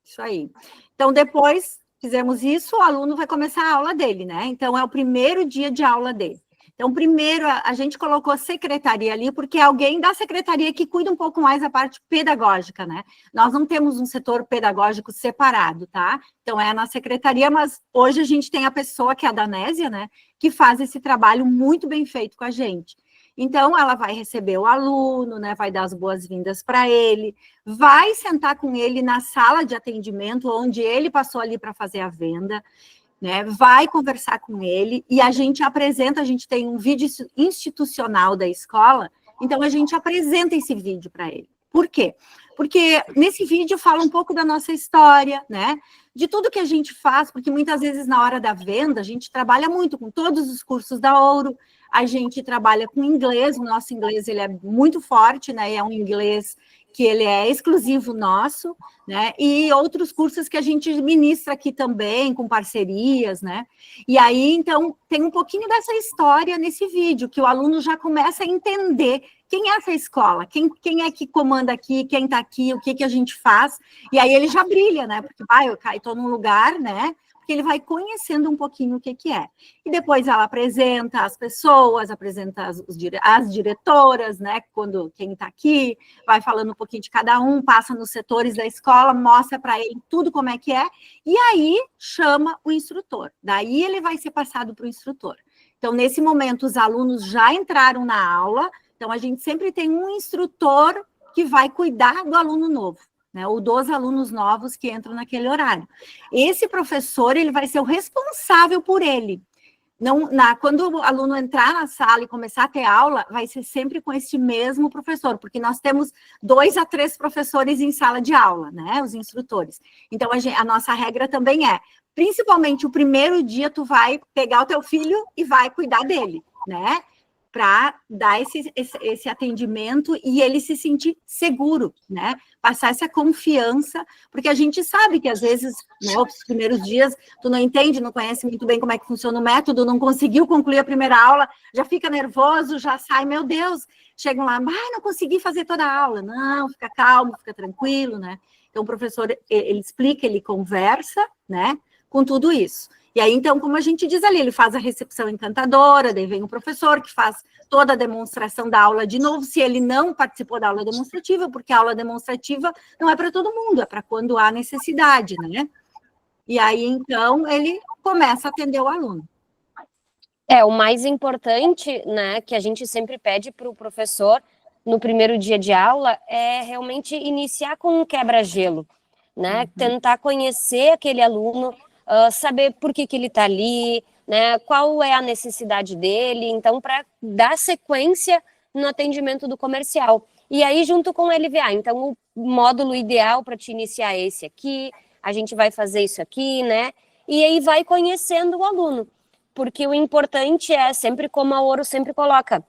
Isso aí. Então, depois fizemos isso, o aluno vai começar a aula dele, né? Então, é o primeiro dia de aula dele. Então, primeiro, a gente colocou secretaria ali, porque é alguém da secretaria que cuida um pouco mais da parte pedagógica, né? Nós não temos um setor pedagógico separado, tá? Então, é na secretaria, mas hoje a gente tem a pessoa, que é a Danésia, né? Que faz esse trabalho muito bem feito com a gente. Então, ela vai receber o aluno, né? Vai dar as boas-vindas para ele, vai sentar com ele na sala de atendimento, onde ele passou ali para fazer a venda, né, vai conversar com ele e a gente tem um vídeo institucional da escola, então a gente apresenta esse vídeo para ele. Por quê? Porque nesse vídeo fala um pouco da nossa história, né, de tudo que a gente faz, porque muitas vezes na hora da venda a gente trabalha muito com todos os cursos da Ouro, a gente trabalha com inglês, o nosso inglês ele é muito forte, né, é um inglês que ele é exclusivo nosso, né, e outros cursos que a gente ministra aqui também, com parcerias, né, e aí, então, tem um pouquinho dessa história nesse vídeo, que o aluno já começa a entender quem é essa escola, quem é que comanda aqui, quem está aqui, o que a gente faz, e aí ele já brilha, né, porque, eu estou num lugar, né, porque ele vai conhecendo um pouquinho o que é. E depois ela apresenta as pessoas, apresenta as diretoras, né? Quem está aqui, vai falando um pouquinho de cada um, passa nos setores da escola, mostra para ele tudo como é que é, e aí chama o instrutor. Daí ele vai ser passado para o instrutor. Então, nesse momento, os alunos já entraram na aula, então a gente sempre tem um instrutor que vai cuidar do aluno novo, né, ou dos alunos novos que entram naquele horário. Esse professor, ele vai ser o responsável por ele. Quando o aluno entrar na sala e começar a ter aula, vai ser sempre com esse mesmo professor, porque nós temos 2 a 3 professores em sala de aula, né, os instrutores. Então, a nossa regra também principalmente o primeiro dia, tu vai pegar o teu filho e vai cuidar dele, né, para dar esse atendimento e ele se sentir seguro, né? Passar essa confiança, porque a gente sabe que, às vezes, né, os primeiros dias, tu não entende, não conhece muito bem como é que funciona o método, não conseguiu concluir a primeira aula, já fica nervoso, já sai, meu Deus, chegam lá, não consegui fazer toda a aula. Não, fica calmo, fica tranquilo, né? Então, o professor, ele explica, ele conversa, né, com tudo isso. E aí, então, como a gente diz ali, ele faz a recepção encantadora, daí vem o professor que faz toda a demonstração da aula de novo, se ele não participou da aula demonstrativa, porque a aula demonstrativa não é para todo mundo, é para quando há necessidade, né? E aí, então, ele começa a atender o aluno. O mais importante, né, que a gente sempre pede para o professor no primeiro dia de aula é realmente iniciar com um quebra-gelo, né? Tentar conhecer aquele aluno, saber por que ele está ali, né, qual é a necessidade dele, então, para dar sequência no atendimento do comercial. E aí, junto com o LVA, então, o módulo ideal para te iniciar é esse aqui, a gente vai fazer isso aqui, né, e aí vai conhecendo o aluno, porque o importante é sempre como a Ouro sempre coloca,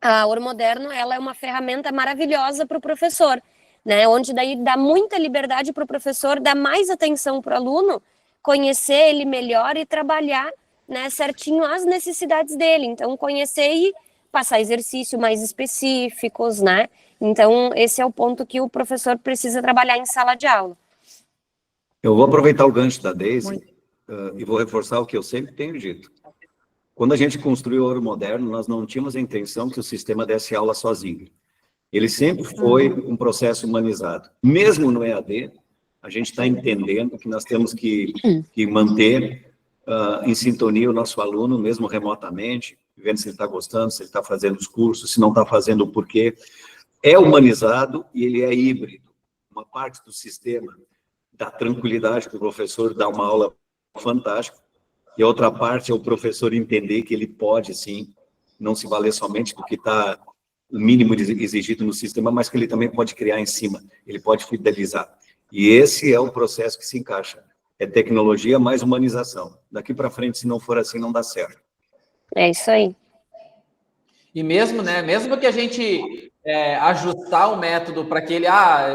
a Ouro Moderno, ela é uma ferramenta maravilhosa para o professor, né, onde daí dá muita liberdade para o professor, dá mais atenção para o aluno, conhecer ele melhor e trabalhar, né, certinho as necessidades dele. Então, conhecer e passar exercícios mais específicos, né? Então, esse é o ponto que o professor precisa trabalhar em sala de aula. Eu vou aproveitar o gancho da Deise e vou reforçar o que eu sempre tenho dito. Quando a gente construiu o Ouro Moderno, nós não tínhamos a intenção que o sistema desse aula sozinho. Ele sempre foi um processo humanizado. Mesmo no EAD, a gente está entendendo que nós temos que manter em sintonia o nosso aluno, mesmo remotamente, vendo se ele está gostando, se ele está fazendo os cursos, se não está fazendo o porquê. É humanizado e ele é híbrido. Uma parte do sistema dá tranquilidade para o professor dar uma aula fantástica, e a outra parte é o professor entender que ele pode, sim, não se valer somente do que está o mínimo exigido no sistema, mas que ele também pode criar em cima, ele pode fidelizar. E esse é o processo que se encaixa. É tecnologia mais humanização. Daqui para frente, se não for assim, não dá certo. É isso aí. E mesmo, né, mesmo que a gente ajustar o método para que ele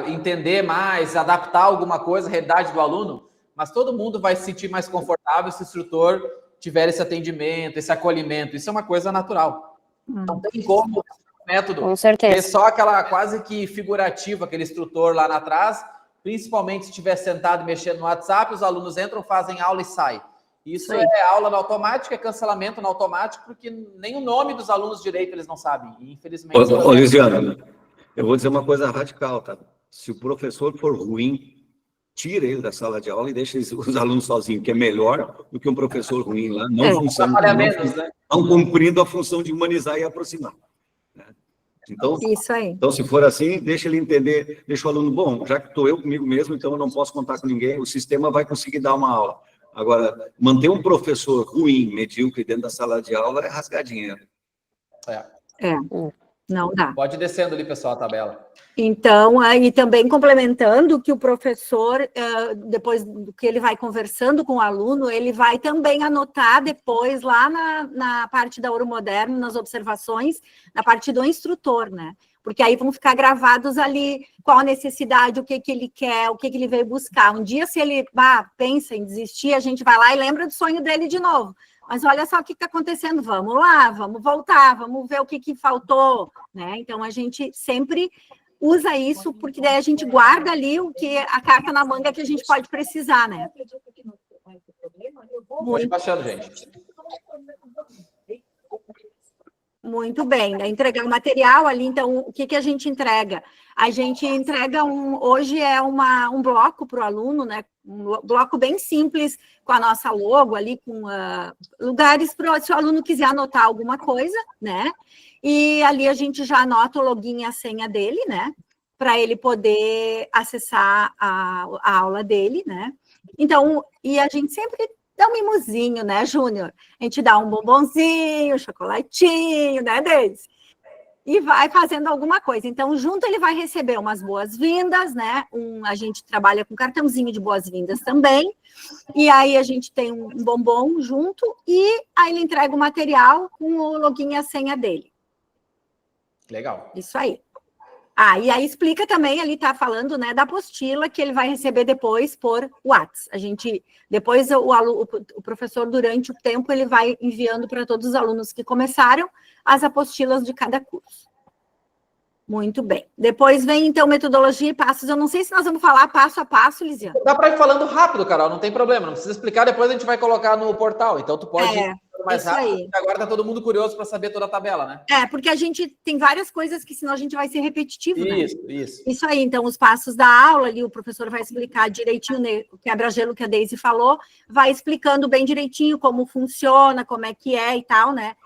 entender mais, adaptar alguma coisa à realidade do aluno, mas todo mundo vai se sentir mais confortável se o instrutor tiver esse atendimento, esse acolhimento. Isso é uma coisa natural. Não tem como o método Com certeza. ter só aquela quase que figurativa, aquele instrutor lá atrás, principalmente se estiver sentado e mexendo no WhatsApp, os alunos entram, fazem aula e saem. Isso é aula na automática, é cancelamento na automática, porque nem o nome dos alunos direito eles não sabem. E, infelizmente... Ô, Lisiane, eu vou dizer uma coisa radical, tá? Se o professor for ruim, tira ele da sala de aula e deixa os alunos sozinhos, que é melhor do que um professor ruim lá, não cumprindo a função de humanizar e aproximar. Né? Então, isso aí. Então, se for assim, deixa ele entender, deixa o aluno, bom, já que estou eu comigo mesmo, então eu não posso contar com ninguém, o sistema vai conseguir dar uma aula. Agora, manter um professor ruim, medíocre dentro da sala de aula é rasgadinha. Não dá. Pode ir descendo ali, pessoal, a tabela. Então, aí também complementando que o professor, depois do que ele vai conversando com o aluno, ele vai também anotar depois lá na parte da Ouro Moderno, nas observações, na parte do instrutor, né? Porque aí vão ficar gravados ali qual a necessidade, o que ele quer, o que ele veio buscar. Um dia, se ele pensa em desistir, a gente vai lá e lembra do sonho dele de novo. Mas olha só o que está acontecendo, vamos lá, vamos voltar, vamos ver o que faltou, né? Então, a gente sempre usa isso, porque daí a gente guarda ali a carta na manga que a gente pode precisar, né? Pode ir baixando, gente. Muito bem, entregar o material ali, então, o que a gente entrega? A gente entrega hoje um bloco para o aluno, né? Um bloco bem simples, com a nossa logo ali, com lugares para se o aluno quiser anotar alguma coisa, né? E ali a gente já anota o login e a senha dele, né? Para ele poder acessar a aula dele, né? Então, e a gente sempre dá um mimosinho, né, Júnior? A gente dá um bombonzinho, um chocolatinho, né, Deise? E vai fazendo alguma coisa. Então, junto ele vai receber umas boas-vindas, né? A gente trabalha com cartãozinho de boas-vindas também. E aí a gente tem um bombom junto e aí ele entrega o material com o login e a senha dele. Legal. Isso aí. E aí explica também, ali está falando, né, da apostila que ele vai receber depois por WhatsApp. Depois o professor, durante o tempo, ele vai enviando para todos os alunos que começaram as apostilas de cada curso. Muito bem. Depois vem, então, metodologia e passos. Eu não sei se nós vamos falar passo a passo, Lisiane. Dá para ir falando rápido, Carol, não tem problema. Não precisa explicar, depois a gente vai colocar no portal. Então, tu pode ir mais rápido, porque agora está todo mundo curioso para saber toda a tabela, né? Porque a gente tem várias coisas que senão a gente vai ser repetitivo, né? Isso aí, então, os passos da aula ali, o professor vai explicar direitinho, né, o quebra-gelo que a Deise falou, vai explicando bem direitinho como funciona, como é que é e tal, né?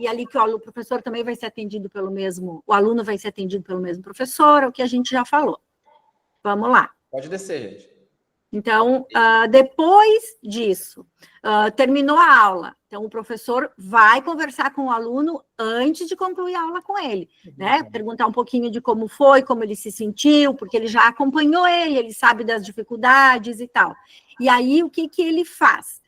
E ali que o professor também vai ser atendido pelo mesmo, o aluno vai ser atendido pelo mesmo professor, o que a gente já falou. Vamos lá. Pode descer, gente. Então, depois disso, terminou a aula. Então, o professor vai conversar com o aluno antes de concluir a aula com ele, né? Perguntar um pouquinho de como foi, como ele se sentiu, porque ele já acompanhou ele sabe das dificuldades e tal. E aí, o que ele faz?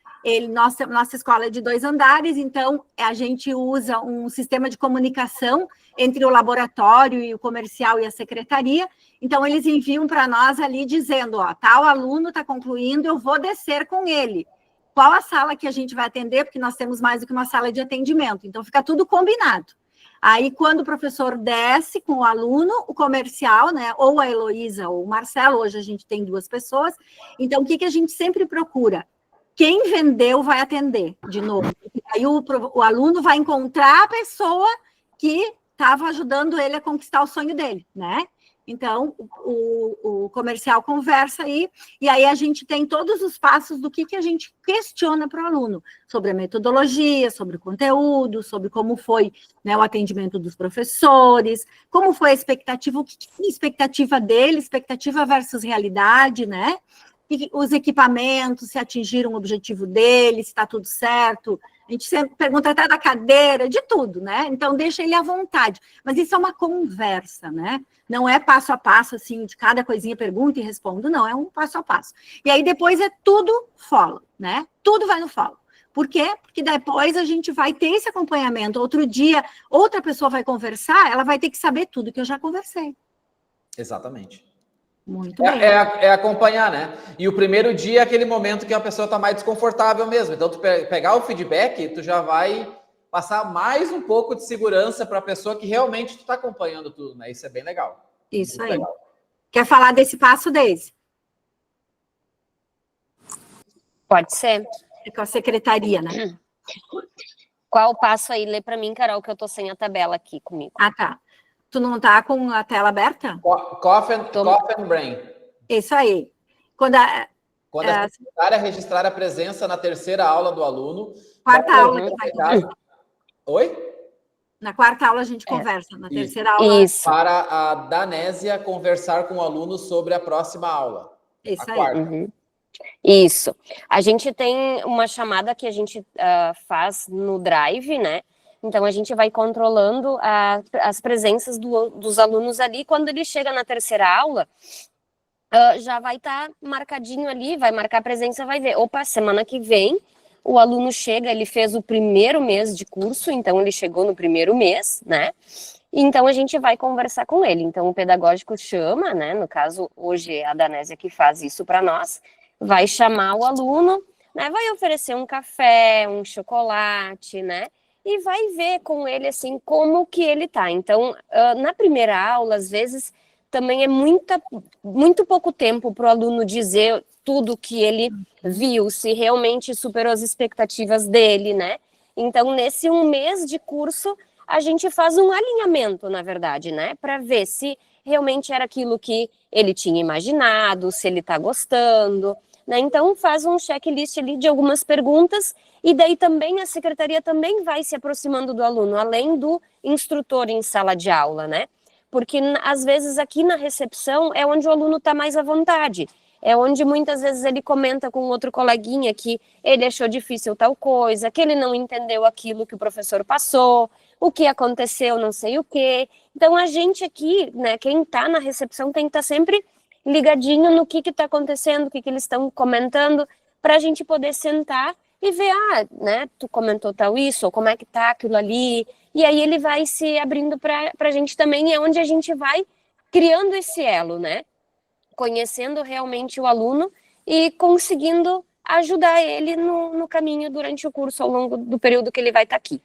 Nossa escola é de 2 andares, então a gente usa um sistema de comunicação entre o laboratório e o comercial e a secretaria. Então, eles enviam para nós ali dizendo, tal aluno está concluindo, eu vou descer com ele. Qual a sala que a gente vai atender? Porque nós temos mais do que uma sala de atendimento. Então, fica tudo combinado. Aí, quando o professor desce com o aluno, o comercial, né, ou a Heloísa ou o Marcelo, hoje a gente tem 2 pessoas. Então, o que a gente sempre procura? Quem vendeu vai atender de novo. Aí o aluno vai encontrar a pessoa que estava ajudando ele a conquistar o sonho dele, né? Então, o comercial conversa aí, e aí a gente tem todos os passos do que a gente questiona para o aluno, sobre a metodologia, sobre o conteúdo, sobre como foi, né, o atendimento dos professores, como foi a expectativa, o que é a expectativa dele, expectativa versus realidade, né? E os equipamentos, se atingiram o objetivo dele, se está tudo certo. A gente sempre pergunta até da cadeira, de tudo, né? Então, deixa ele à vontade. Mas isso é uma conversa, né? Não é passo a passo, assim, de cada coisinha pergunta e respondo, não, é um passo a passo. E aí, depois é tudo follow, né? Tudo vai no follow. Por quê? Porque depois a gente vai ter esse acompanhamento. Outro dia, outra pessoa vai conversar, ela vai ter que saber tudo que eu já conversei. Exatamente. Muito bem. É acompanhar, né? E o primeiro dia é aquele momento que a pessoa está mais desconfortável mesmo. Então, tu pegar o feedback, tu já vai passar mais um pouco de segurança para a pessoa que realmente tu está acompanhando tudo, né? Isso é bem legal. Isso Muito aí. legal. Quer falar desse passo, Deise? Pode ser. É com a secretaria, né? Qual o passo aí? Lê para mim, Carol, que eu tô sem a tabela aqui comigo. Ah, tá. Tu não tá com a tela aberta? Cough and Brain. Isso aí. Quando a secretária registrar a presença na terceira aula do aluno... Quarta aula que vai conversar. Oi? Na quarta aula a gente conversa, na terceira aula... Isso. Para a Danésia conversar com o aluno sobre a próxima aula. Isso a aí. quarta. Isso. A gente tem uma chamada que a gente faz no Drive, né? Então, a gente vai controlando as presenças dos alunos ali. Quando ele chega na terceira aula, já vai estar marcadinho ali, vai marcar a presença, vai ver. Opa, semana que vem, o aluno chega, ele fez o primeiro mês de curso, então ele chegou no primeiro mês, né? Então, a gente vai conversar com ele. Então, o pedagógico chama, né? No caso, hoje é a Danésia que faz isso para nós, vai chamar o aluno, né? Vai oferecer um café, um chocolate, né? E vai ver com ele, assim, como que ele tá. Então, na primeira aula, às vezes, também é muito pouco tempo para o aluno dizer tudo que ele viu, se realmente superou as expectativas dele, né? Então, nesse um mês de curso, a gente faz um alinhamento, na verdade, né? Para ver se realmente era aquilo que ele tinha imaginado, se ele está gostando, né? Então, faz um checklist ali de algumas perguntas e daí também a secretaria também vai se aproximando do aluno, além do instrutor em sala de aula, né? Porque, às vezes, aqui na recepção é onde o aluno está mais à vontade. É onde, muitas vezes, ele comenta com outro coleguinha que ele achou difícil tal coisa, que ele não entendeu aquilo que o professor passou, o que aconteceu, não sei o quê. Então, a gente aqui, né, quem está na recepção tem que estar sempre ligadinho no que está acontecendo, o que eles estão comentando, para a gente poder sentar e ver, né, tu comentou tal isso, ou como é que tá aquilo ali, e aí ele vai se abrindo para a gente também, é onde a gente vai criando esse elo, né, conhecendo realmente o aluno e conseguindo ajudar ele no caminho durante o curso, ao longo do período que ele vai estar aqui.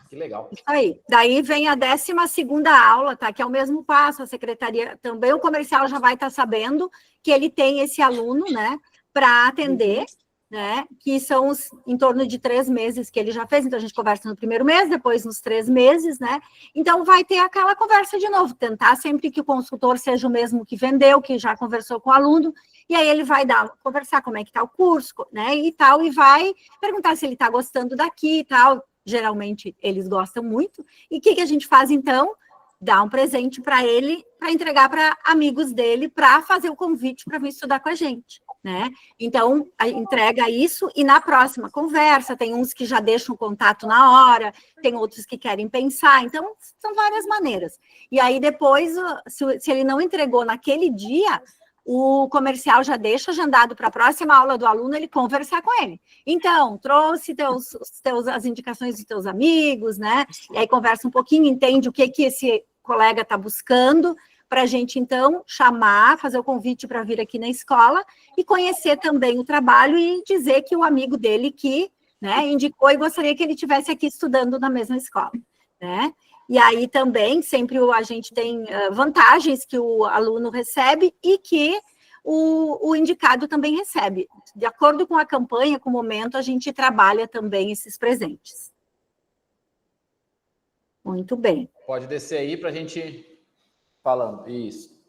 Que legal. Isso aí. Daí vem a 12ª aula, tá? Que é o mesmo passo, a secretaria também, o comercial já vai estar sabendo que ele tem esse aluno, né, para atender, né, que são em torno de 3 meses que ele já fez, então a gente conversa no primeiro mês, depois nos 3 meses, né, então vai ter aquela conversa de novo, tentar sempre que o consultor seja o mesmo que vendeu, que já conversou com o aluno, e aí ele vai conversar como é que tá o curso, né, e tal, e vai perguntar se ele tá gostando daqui e tal. Geralmente eles gostam muito, e o que a gente faz então? Dá um presente para ele, para entregar para amigos dele, para fazer o convite para vir estudar com a gente, né? Então, entrega isso, e na próxima conversa, tem uns que já deixam o contato na hora, tem outros que querem pensar, então, são várias maneiras. E aí, depois, se ele não entregou naquele dia, o comercial já deixa agendado para a próxima aula do aluno ele conversar com ele. Então, trouxe as indicações dos teus amigos, né? E aí conversa um pouquinho, entende o que esse colega está buscando, para a gente, então, chamar, fazer o convite para vir aqui na escola e conhecer também o trabalho e dizer que o amigo dele que, né, indicou e gostaria que ele estivesse aqui estudando na mesma escola, né? E aí também, sempre a gente tem vantagens que o aluno recebe e que o indicado também recebe. De acordo com a campanha, com o momento, a gente trabalha também esses presentes. Muito bem. Pode descer aí para a gente falando. Isso.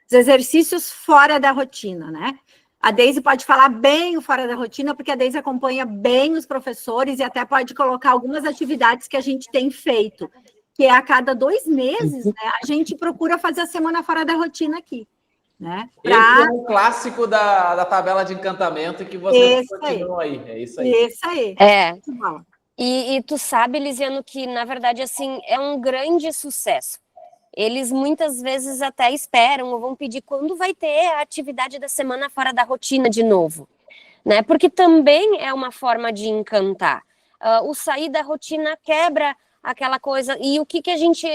Os exercícios fora da rotina, né? A Deise pode falar bem o fora da rotina, porque a Deise acompanha bem os professores e até pode colocar algumas atividades que a gente tem feito, que é a cada 2 meses, né, a gente procura fazer a semana fora da rotina aqui, né? Esse é um clássico da tabela de encantamento que vocês continuam aí. É isso aí. Isso aí. É. E tu sabe, Lisiano, que, na verdade, assim, é um grande sucesso. Eles muitas vezes até esperam ou vão pedir quando vai ter a atividade da semana fora da rotina de novo. né? Porque também é uma forma de encantar. O sair da rotina quebra aquela coisa. E o que a gente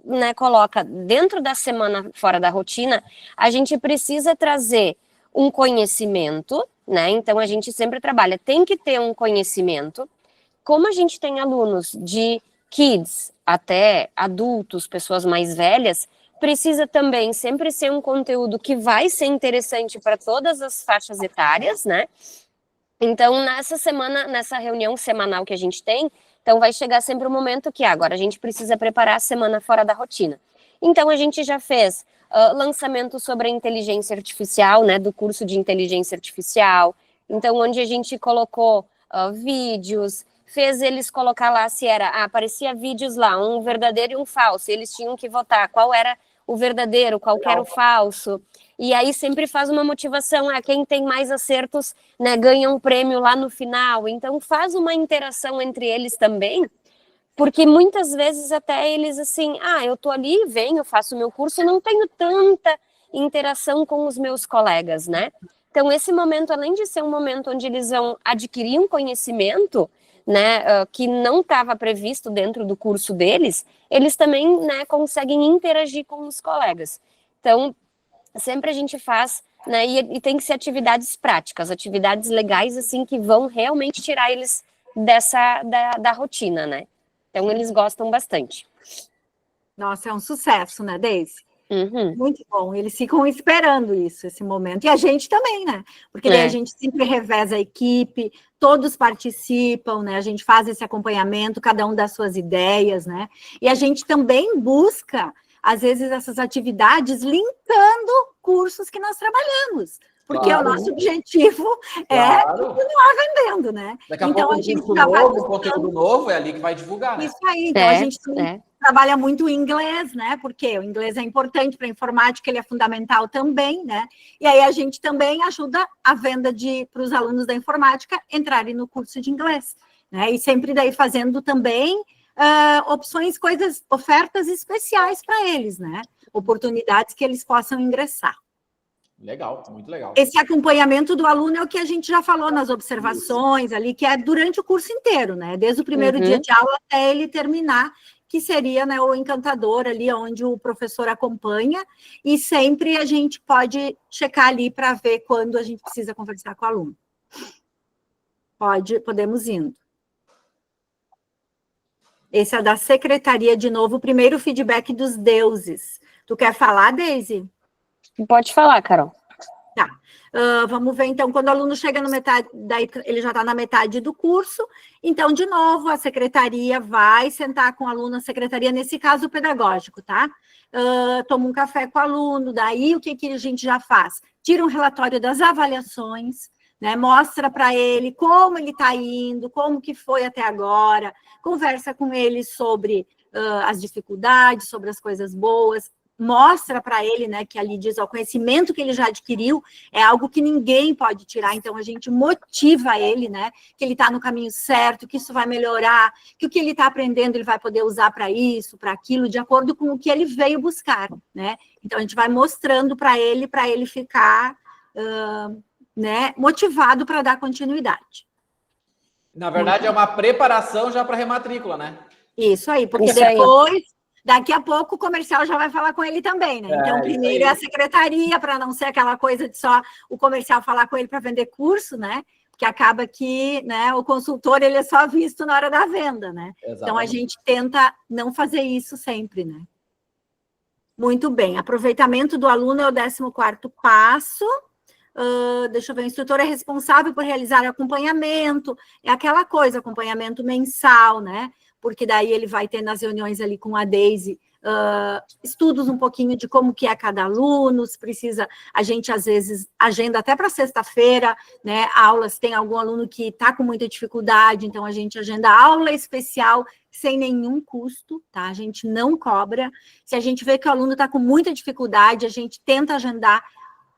né, coloca dentro da semana fora da rotina, a gente precisa trazer um conhecimento, né? Então a gente sempre trabalha, tem que ter um conhecimento. Como a gente tem alunos de kids até adultos, pessoas mais velhas, precisa também sempre ser um conteúdo que vai ser interessante para todas as faixas etárias, né? Então, nessa reunião semanal que a gente tem, então vai chegar sempre um momento que agora a gente precisa preparar a semana fora da rotina. Então, a gente já fez lançamento sobre a inteligência artificial, né, do curso de inteligência artificial, então, onde a gente colocou vídeos, fez eles colocar lá se aparecia vídeos lá, um verdadeiro e um falso, e eles tinham que votar qual era o verdadeiro, qual era o falso, e aí sempre faz uma motivação, quem tem mais acertos, né, ganha um prêmio lá no final, então faz uma interação entre eles também, porque muitas vezes até eles assim, eu tô ali, venho, faço o meu curso, não tenho tanta interação com os meus colegas, né? Então esse momento, além de ser um momento onde eles vão adquirir um conhecimento, né, que não estava previsto dentro do curso deles, eles também, né, conseguem interagir com os colegas. Então, sempre a gente faz, né, e tem que ser atividades práticas, atividades legais, assim, que vão realmente tirar eles da rotina, né? Então, eles gostam bastante. Nossa, é um sucesso, né, Deise? Uhum. Muito bom, eles ficam esperando esse momento, e a gente também, né, porque daí a gente sempre reveza a equipe, todos participam, né, a gente faz esse acompanhamento, cada um dá suas ideias, né, e a gente também busca, às vezes, essas atividades linkando cursos que nós trabalhamos, porque o nosso objetivo é continuar vendendo, né. Daqui a pouco a gente novo, conteúdo novo, é ali que vai divulgar, né? Isso aí, então a gente trabalha muito o inglês, né? Porque o inglês é importante para a informática, ele é fundamental também, né? E aí a gente também ajuda a venda para os alunos da informática entrarem no curso de inglês, né? E sempre daí fazendo também opções, ofertas especiais para eles, né? Oportunidades que eles possam ingressar. Legal, muito legal. Esse acompanhamento do aluno é o que a gente já falou nas observações ali, que é durante o curso inteiro, né? Desde o primeiro dia de aula até ele terminar, que seria, né, o encantador ali, onde o professor acompanha, e sempre a gente pode checar ali para ver quando a gente precisa conversar com o aluno. Podemos indo. Esse é da secretaria, de novo, o primeiro feedback dos deuses. Tu quer falar, Deise? Pode falar, Carol. Tá. Vamos ver, então, quando o aluno chega no metade, daí ele já está na metade do curso, então, de novo, a secretaria vai sentar com o aluno, a secretaria, nesse caso, pedagógico, tá? Toma um café com o aluno, daí o que a gente já faz? Tira um relatório das avaliações, né? Mostra para ele como ele está indo, como que foi até agora, conversa com ele sobre as dificuldades, sobre as coisas boas, mostra para ele, né, que ali diz, o conhecimento que ele já adquiriu é algo que ninguém pode tirar, então a gente motiva ele, né, que ele está no caminho certo, que isso vai melhorar, que o que ele está aprendendo ele vai poder usar para isso, para aquilo, de acordo com o que ele veio buscar, né, então a gente vai mostrando para ele ficar, né, motivado para dar continuidade. Na verdade, é uma preparação já para rematrícula, né? Isso aí, porque depois... Daqui a pouco o comercial já vai falar com ele também, né? Então, primeiro é a secretaria, para não ser aquela coisa de só o comercial falar com ele para vender curso, né? Porque acaba que, né, o consultor ele é só visto na hora da venda, né? Exatamente. Então, a gente tenta não fazer isso sempre, né? Muito bem. Aproveitamento do aluno é o 14º passo. Deixa eu ver, o instrutor é responsável por realizar acompanhamento, é aquela coisa, acompanhamento mensal, né? Porque daí ele vai ter nas reuniões ali com a Deise, estudos um pouquinho de como que é cada aluno, se precisa, a gente às vezes agenda até para sexta-feira, né, aulas, tem algum aluno que está com muita dificuldade, então a gente agenda aula especial sem nenhum custo, tá? A gente não cobra, se a gente vê que o aluno está com muita dificuldade, a gente tenta agendar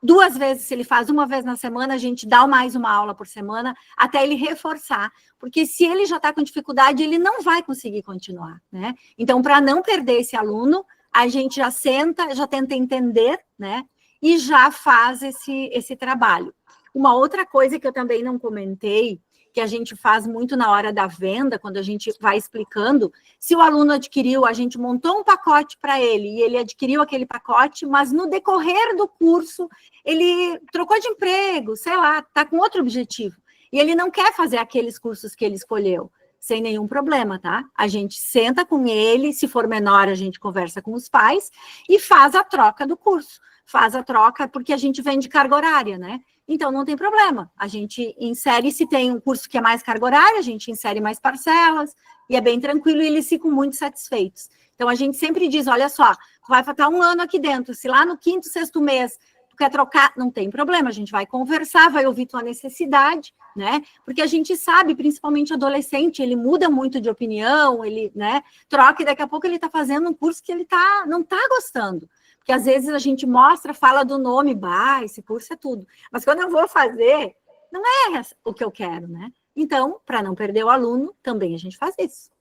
2 vezes, se ele faz 1 vez na semana, a gente dá mais uma aula por semana, até ele reforçar, porque se ele já está com dificuldade, ele não vai conseguir continuar, né? Então, para não perder esse aluno, a gente já senta, já tenta entender, né? e já faz esse trabalho. Uma outra coisa que eu também não comentei, que a gente faz muito na hora da venda, quando a gente vai explicando, se o aluno adquiriu, a gente montou um pacote para ele, e ele adquiriu aquele pacote, mas no decorrer do curso, ele trocou de emprego, sei lá, está com outro objetivo, e ele não quer fazer aqueles cursos que ele escolheu, sem nenhum problema, tá? A gente senta com ele, se for menor, a gente conversa com os pais, e faz a troca do curso, faz a troca, porque a gente vende carga horária, né? Então, não tem problema. A gente insere, se tem um curso que é mais carga horária, a gente insere mais parcelas, e é bem tranquilo, e eles ficam muito satisfeitos. Então, a gente sempre diz, olha só, vai ficar um ano aqui dentro, se lá no 5º, 6º mês tu quer trocar, não tem problema, a gente vai conversar, vai ouvir tua necessidade, né? Porque a gente sabe, principalmente adolescente, ele muda muito de opinião, ele, né, troca, e daqui a pouco ele está fazendo um curso que ele não está gostando. Porque às vezes a gente mostra, fala do nome, esse curso é tudo. Mas quando eu vou fazer, não é o que eu quero, né? Então, para não perder o aluno, também a gente faz isso.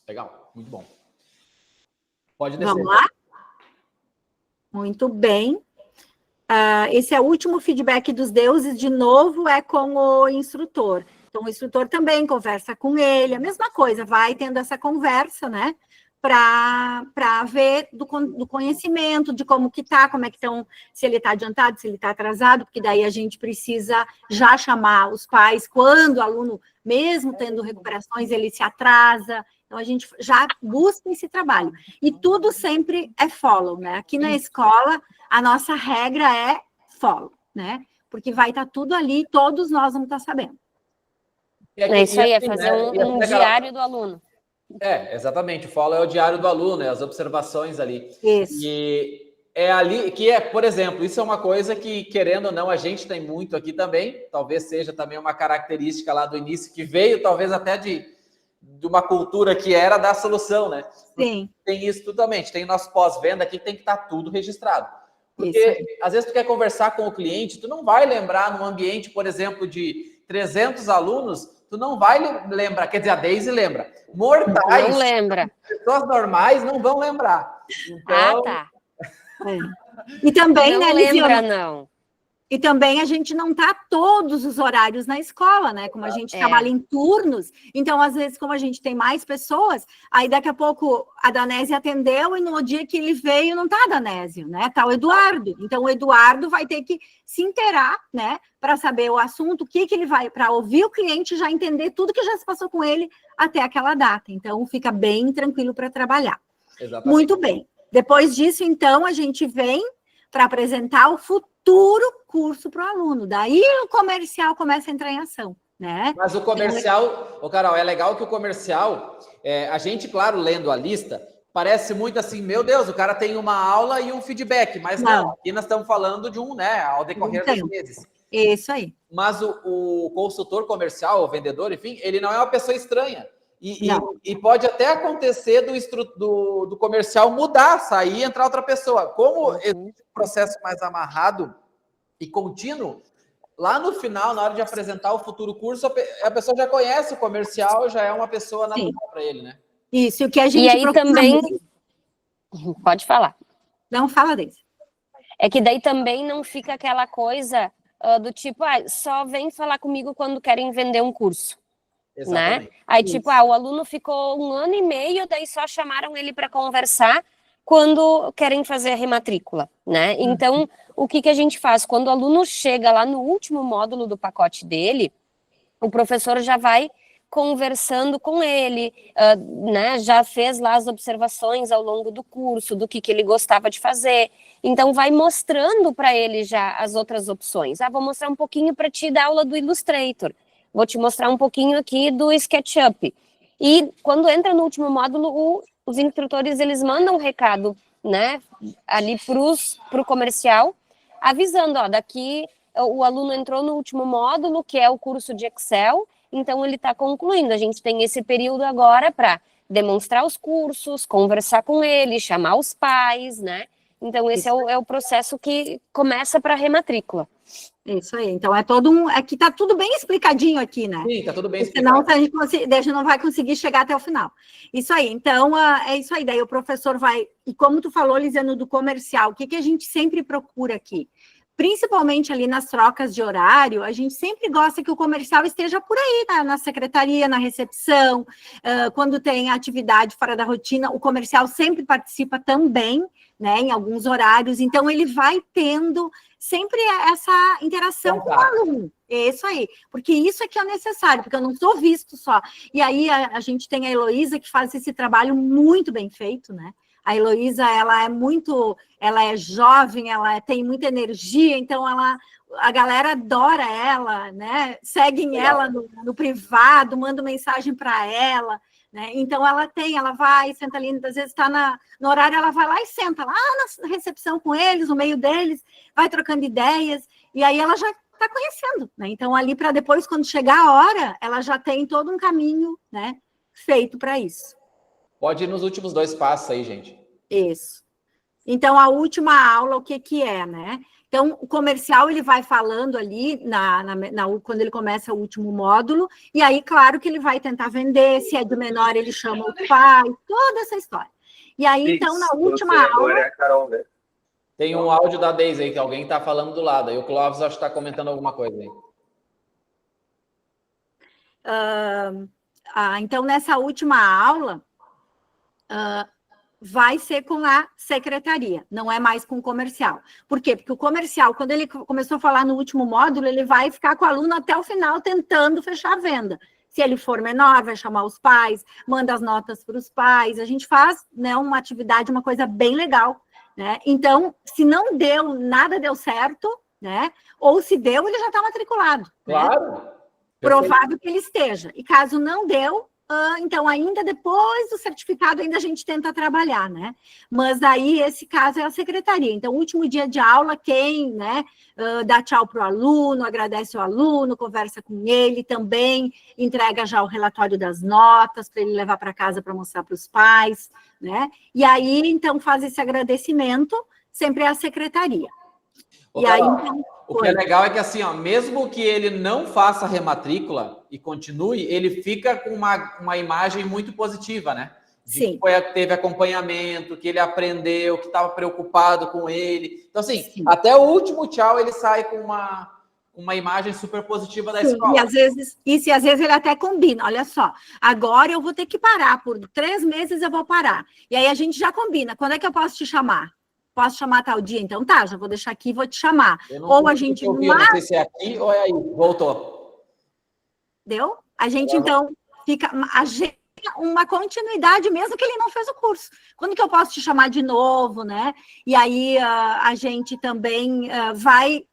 Legal, muito bom. Pode descer. Vamos lá? Muito bem. Esse é o último feedback dos deuses, de novo, é com o instrutor. Então, o instrutor também conversa com ele, a mesma coisa, vai tendo essa conversa, né? Para ver do conhecimento, de como que tá, como é que estão, se ele está adiantado, se ele está atrasado, porque daí a gente precisa já chamar os pais quando o aluno, mesmo tendo recuperações, ele se atrasa. Então, a gente já busca esse trabalho. E tudo sempre é follow, né? Aqui na escola, a nossa regra é follow, né? Porque vai estar tudo ali, todos nós vamos estar sabendo. É isso aí, é fazer um diário do aluno. Exatamente. O follow é o diário do aluno, as observações ali. Isso. E é ali que por exemplo, isso é uma coisa que, querendo ou não, a gente tem muito aqui também, talvez seja também uma característica lá do início, que veio talvez até de uma cultura que era da solução, né? Sim. Tem isso totalmente, tem nosso pós-venda aqui que tem que estar tudo registrado. Porque às vezes tu quer conversar com o cliente, tu não vai lembrar num ambiente, por exemplo, de 300 alunos, tu não vai lembrar, quer dizer, a Deise lembra. Mortais, não lembra. Pessoas normais não vão lembrar. Então... tá. E também, não né, lembra, Lisiana? não. E também a gente não está todos os horários na escola, né? Como a gente trabalha em turnos, então, às vezes, como a gente tem mais pessoas, aí daqui a pouco a Danese atendeu e no dia que ele veio não está a Danese, né? Tá o Eduardo. Então, o Eduardo vai ter que se inteirar, né? Para saber o assunto, o que ele vai, para ouvir o cliente, já entender tudo que já se passou com ele até aquela data. Então, fica bem tranquilo para trabalhar. Exatamente. Muito bem. Depois disso, então, a gente vem para apresentar o futuro curso para o aluno. Daí o comercial começa a entrar em ação, né? Mas o comercial, Carol, é legal que o comercial, a gente, claro, lendo a lista, parece muito assim, meu Deus, o cara tem uma aula e um feedback, mas não, aqui nós estamos falando de né, ao decorrer dos meses. Isso aí. Mas o consultor comercial, o vendedor, enfim, ele não é uma pessoa estranha. E pode até acontecer do comercial mudar, sair e entrar outra pessoa. Como esse processo mais amarrado e contínuo, lá no final, na hora de apresentar o futuro curso, a pessoa já conhece o comercial, já é uma pessoa natural para ele, né? Isso, o que a gente e aí também... Pode falar. Não, fala desse. É que daí também não fica aquela coisa do tipo, só vem falar comigo quando querem vender um curso. Né? Aí, tipo, o aluno ficou 1 ano e meio, daí só chamaram ele para conversar quando querem fazer a rematrícula, né? Então, o que a gente faz? Quando o aluno chega lá no último módulo do pacote dele, o professor já vai conversando com ele, né? Já fez lá as observações ao longo do curso, do que ele gostava de fazer. Então, vai mostrando para ele já as outras opções. Vou mostrar um pouquinho para ti da aula do Illustrator. Vou te mostrar um pouquinho aqui do SketchUp. E quando entra no último módulo, os instrutores, eles mandam um recado, né, ali pro comercial, avisando, daqui o aluno entrou no último módulo, que é o curso de Excel, então ele está concluindo. A gente tem esse período agora para demonstrar os cursos, conversar com ele, chamar os pais, né? Então, esse é o processo que começa para a rematrícula. Isso aí. Então, aqui está tudo bem explicadinho aqui, né? Sim, está tudo bem explicado. explicado. Senão a gente não vai conseguir chegar até o final. Isso aí. Então, é isso aí. Daí o professor vai... E como tu falou, Lisiano, do comercial, o que a gente sempre procura aqui? Principalmente ali nas trocas de horário, a gente sempre gosta que o comercial esteja por aí, na secretaria, na recepção, quando tem atividade fora da rotina, o comercial sempre participa também, né, em alguns horários, então ele vai tendo sempre essa interação com o aluno, é isso aí, porque isso é que é necessário, porque eu não sou visto só, e aí a gente tem a Heloísa que faz esse trabalho muito bem feito, né, a Heloísa, ela é jovem, ela tem muita energia, então a galera adora ela, né? Seguem ela no privado, manda mensagem para ela, né? Então ela vai, senta ali, às vezes está no horário, ela vai lá e senta lá na recepção com eles, no meio deles, vai trocando ideias, e aí ela já está conhecendo, né? Então ali para depois, quando chegar a hora, ela já tem todo um caminho, né, feito para isso. Pode ir nos últimos 2 passos aí, gente. Isso. Então, a última aula, o que é, né? Então, o comercial, ele vai falando ali, quando ele começa o último módulo, e aí, claro que ele vai tentar vender, se é do menor, ele chama o pai, toda essa história. E aí, então, na última aula... É a Carol, né? Tem um áudio da Deise aí, que alguém está falando do lado, aí o Clóvis acho que está comentando alguma coisa aí. Então, nessa última aula... vai ser com a secretaria, não é mais com o comercial. Por quê? Porque o comercial, quando ele começou a falar no último módulo, ele vai ficar com o aluno até o final tentando fechar a venda. Se ele for menor, vai chamar os pais, manda as notas para os pais, a gente faz, né, uma atividade, uma coisa bem legal, né? Então, se não deu, nada deu certo, né? Ou se deu, ele já está matriculado. Claro. Né? Provável que ele esteja. E caso não deu, então, ainda depois do certificado, ainda a gente tenta trabalhar, né? Mas aí, esse caso é a secretaria. Então, último dia de aula, quem, né, dá tchau para o aluno, agradece o aluno, conversa com ele também, entrega já o relatório das notas para ele levar para casa para mostrar para os pais, né? E aí, então, faz esse agradecimento, sempre é a secretaria. Ô, Carol, então, o que é legal é que, assim, ó, mesmo que ele não faça rematrícula e continue, ele fica com uma imagem muito positiva, né? Sim. Que teve acompanhamento, que ele aprendeu, que estava preocupado com ele. Então, assim, sim, até o último tchau ele sai com uma imagem super positiva da escola. E às vezes ele até combina, olha só, agora eu vou ter que parar, por 3 meses eu vou parar. E aí a gente já combina, quando é que eu posso te chamar? Posso chamar tal dia? Então tá, já vou deixar aqui e vou te chamar. Ou a gente... não sei se é aqui ou é aí. Voltou. Deu? A gente, então, ajeita uma continuidade, mesmo que ele não fez o curso. Quando que eu posso te chamar de novo, né? E aí a gente também vai...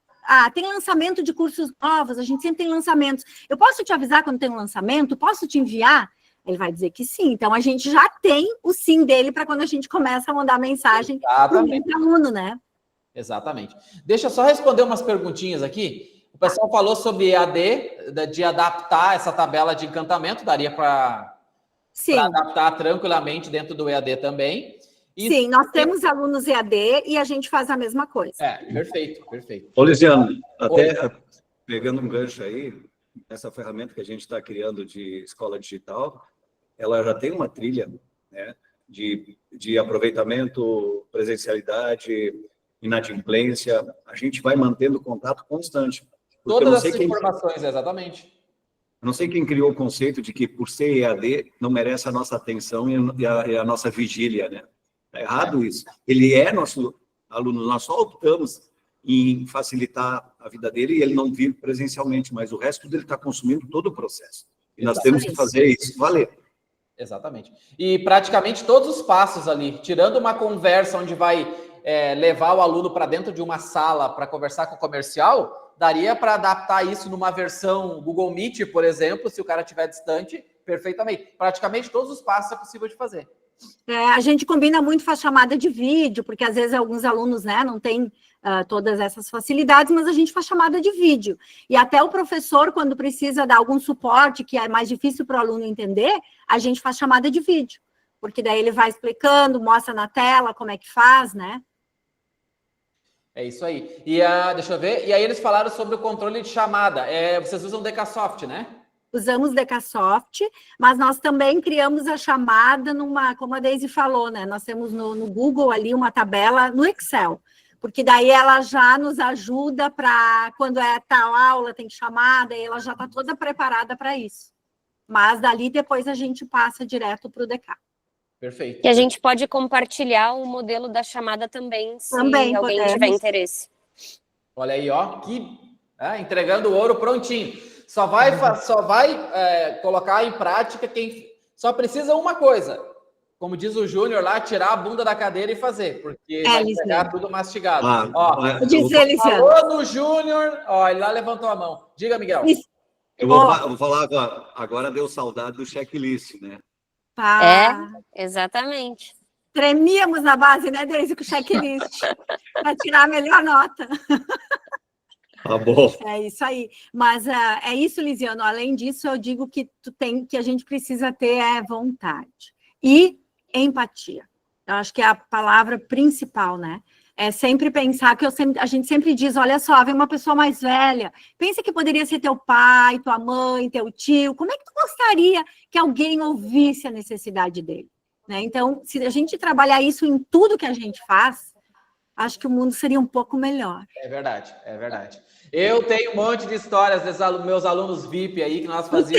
tem lançamento de cursos novos, a gente sempre tem lançamentos. Eu posso te avisar quando tem um lançamento? Posso te enviar? Ele vai dizer que sim. Então, a gente já tem o sim dele para quando a gente começa a mandar mensagem para o aluno, né? Exatamente. Deixa eu só responder umas perguntinhas aqui. O pessoal falou sobre EAD, de adaptar essa tabela de encantamento, daria para adaptar tranquilamente dentro do EAD também. Sim, nós temos alunos EAD e a gente faz a mesma coisa. Perfeito, perfeito. Ô, Lisiano, até pegando um gancho aí, essa ferramenta que a gente está criando de escola digital, ela já tem uma trilha, né, de aproveitamento, presencialidade, inadimplência. A gente vai mantendo contato constante. Todas essas informações, exatamente. Eu não sei quem criou o conceito de que, por ser EAD, não merece a nossa atenção e a nossa vigília, né? É errado isso. Ele é nosso aluno, nós só optamos em facilitar a vida dele e ele não vir presencialmente, mas o resto dele está consumindo todo o processo. E nós temos que fazer isso valer. Exatamente. E praticamente todos os passos ali, tirando uma conversa onde vai levar o aluno para dentro de uma sala para conversar com o comercial, daria para adaptar isso numa versão Google Meet, por exemplo, se o cara estiver distante, perfeitamente. Praticamente todos os passos é possível de fazer. A gente combina muito, faz chamada de vídeo, porque às vezes alguns alunos, né, não têm todas essas facilidades, mas a gente faz chamada de vídeo. E até o professor, quando precisa dar algum suporte que é mais difícil para o aluno entender, a gente faz chamada de vídeo. Porque daí ele vai explicando, mostra na tela como é que faz, né? É isso aí. E deixa eu ver. E aí eles falaram sobre o controle de chamada. Vocês usam Decasoft, né? Usamos Decasoft, mas nós também criamos a chamada como a Daisy falou, né? Nós temos no Google ali uma tabela no Excel, porque daí ela já nos ajuda para quando é tal aula, tem chamada, e ela já está toda preparada para isso. Mas dali depois a gente passa direto para o DK. Perfeito. E a gente pode compartilhar o modelo da chamada também, se alguém tiver interesse. Olha aí, ó, entregando o ouro prontinho. Só vai colocar em prática quem só precisa uma coisa. Como diz o Júnior lá, tirar a bunda da cadeira e fazer, porque vai pegar tudo mastigado. Falou no Júnior, ele lá levantou a mão. Diga, Miguel. Eu vou falar agora deu saudade do checklist, né? Exatamente. Tremíamos na base, né, Daisy, com o checklist, para tirar a melhor nota. Tá bom. É isso aí. Mas é isso, Lisiano. Além disso, eu digo que a gente precisa ter vontade e empatia. Eu acho que é a palavra principal, né? É sempre pensar que a gente sempre diz, olha só, vem uma pessoa mais velha, pensa que poderia ser teu pai, tua mãe, teu tio, como é que tu gostaria que alguém ouvisse a necessidade dele? Né? Então, se a gente trabalhar isso em tudo que a gente faz, acho que o mundo seria um pouco melhor. É verdade, é verdade. Eu tenho um monte de histórias dos meus alunos VIP aí que nós fazíamos.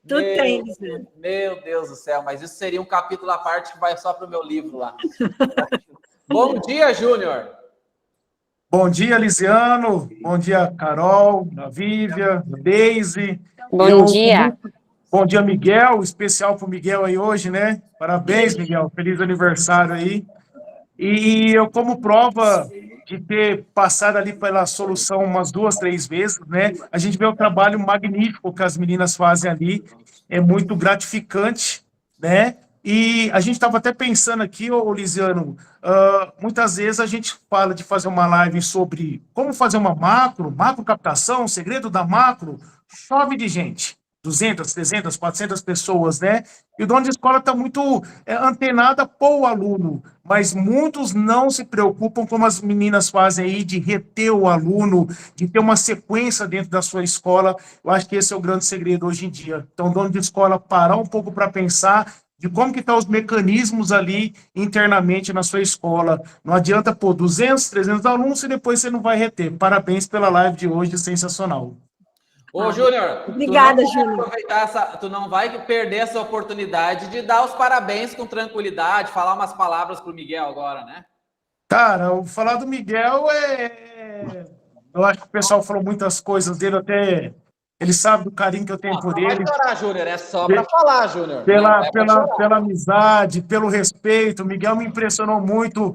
Tu tem, né? Meu Deus do céu, mas isso seria um capítulo à parte que vai só para o meu livro lá. Bom dia, Júnior. Bom dia, Lisiano. Bom dia, Carol, Vívia, Daisy. Bom dia. Bom dia, Miguel. Especial para o Miguel aí hoje, né? Parabéns, Miguel. Feliz aniversário aí. E eu, como prova de ter passado ali pela solução umas 2, 3 vezes, né? A gente vê o trabalho magnífico que as meninas fazem ali. É muito gratificante, né? E a gente estava até pensando aqui, Lisiano, muitas vezes a gente fala de fazer uma live sobre como fazer uma macro captação, o segredo da macro, chove de gente, 200, 300, 400 pessoas, né? E o dono de escola está muito antenado para o aluno, mas muitos não se preocupam como as meninas fazem aí de reter o aluno, de ter uma sequência dentro da sua escola. Eu acho que esse é o grande segredo hoje em dia. Então, o dono de escola parar um pouco para pensar de como que estão os mecanismos ali internamente na sua escola. Não adianta pôr 200, 300 alunos e depois você não vai reter. Parabéns pela live de hoje, sensacional. Ô, Júnior, obrigada, Júnior. Tu não vai perder essa oportunidade de dar os parabéns com tranquilidade, falar umas palavras para o Miguel agora, né? Cara, falar do Miguel eu acho que o pessoal falou muitas coisas dele, até ele sabe do carinho que eu tenho por ele. Não vai chorar, Júnior, é só para falar, Júnior. Pela amizade, pelo respeito. O Miguel me impressionou muito.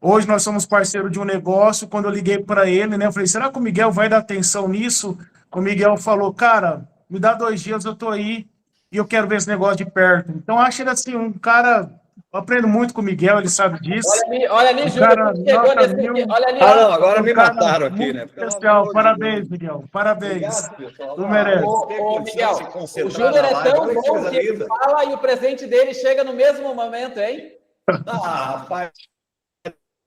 Hoje nós somos parceiros de um negócio. Quando eu liguei para ele, né, eu falei, será que o Miguel vai dar atenção nisso? O Miguel falou, cara, me dá 2 dias, eu tô aí e eu quero ver esse negócio de perto. Então, eu acho ele assim, um cara... Eu aprendo muito com o Miguel, ele sabe disso. Olha ali, Júnior. Olha ali. Não, agora me mataram aqui, né? Especial. Parabéns, Miguel. Parabéns. Tu merece. Ô, Miguel, o Júnior é tão bom que ele fala e o presente dele chega no mesmo momento, hein? Rapaz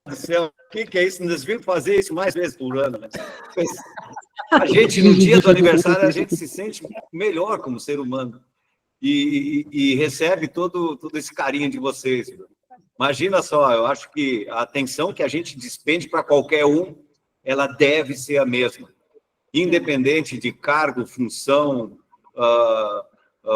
do céu, o que é isso? Nós devíamos fazer isso mais vezes por ano, né? A gente, no dia do aniversário, a gente se sente melhor como ser humano. E recebe todo esse carinho de vocês. Imagina só, eu acho que a atenção que a gente despende para qualquer um, ela deve ser a mesma. Independente de cargo, função,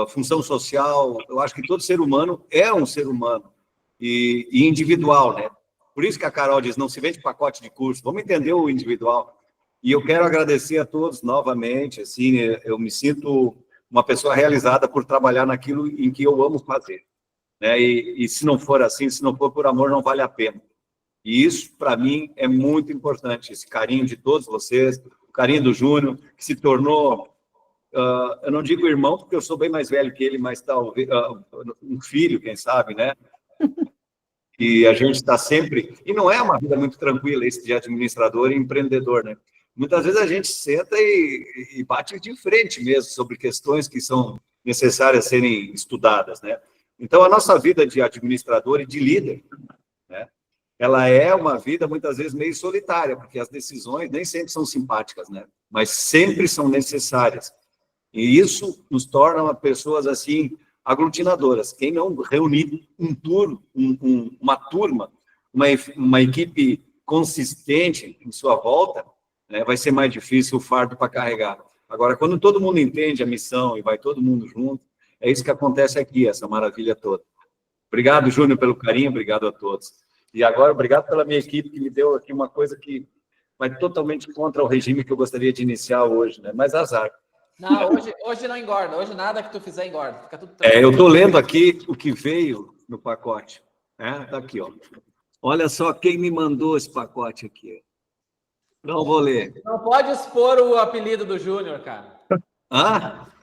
função social, eu acho que todo ser humano é um ser humano e individual, né? Por isso que a Carol diz, não se vende pacote de curso, vamos entender o individual. E eu quero agradecer a todos novamente, assim, eu me sinto uma pessoa realizada por trabalhar naquilo em que eu amo fazer. Né? E se não for assim, se não for por amor, não vale a pena. E isso, para mim, é muito importante, esse carinho de todos vocês, o carinho do Júnior, que se tornou, eu não digo irmão, porque eu sou bem mais velho que ele, mas talvez um filho, quem sabe, né? E a gente está sempre... E não é uma vida muito tranquila esse de administrador e empreendedor, né? Muitas vezes a gente senta e bate de frente mesmo sobre questões que são necessárias serem estudadas, né? Então, a nossa vida de administrador e de líder, né? ela é uma vida, muitas vezes, meio solitária, porque as decisões nem sempre são simpáticas, né? Mas sempre são necessárias. E isso nos torna pessoas, assim, aglutinadoras. Quem não reunir uma turma, uma equipe consistente em sua volta, né, vai ser mais difícil o fardo para carregar. Agora, quando todo mundo entende a missão e vai todo mundo junto, é isso que acontece aqui, essa maravilha toda. Obrigado, Júnior, pelo carinho, obrigado a todos. E agora, obrigado pela minha equipe, que me deu aqui uma coisa que vai totalmente contra o regime que eu gostaria de iniciar hoje, né? Mas azar. Não, hoje não engorda. Hoje nada que tu fizer engorda. Fica tudo eu estou lendo aqui o que veio no pacote. Tá aqui, ó. Olha só quem me mandou esse pacote aqui. Não vou ler. Não pode expor o apelido do Júnior, cara.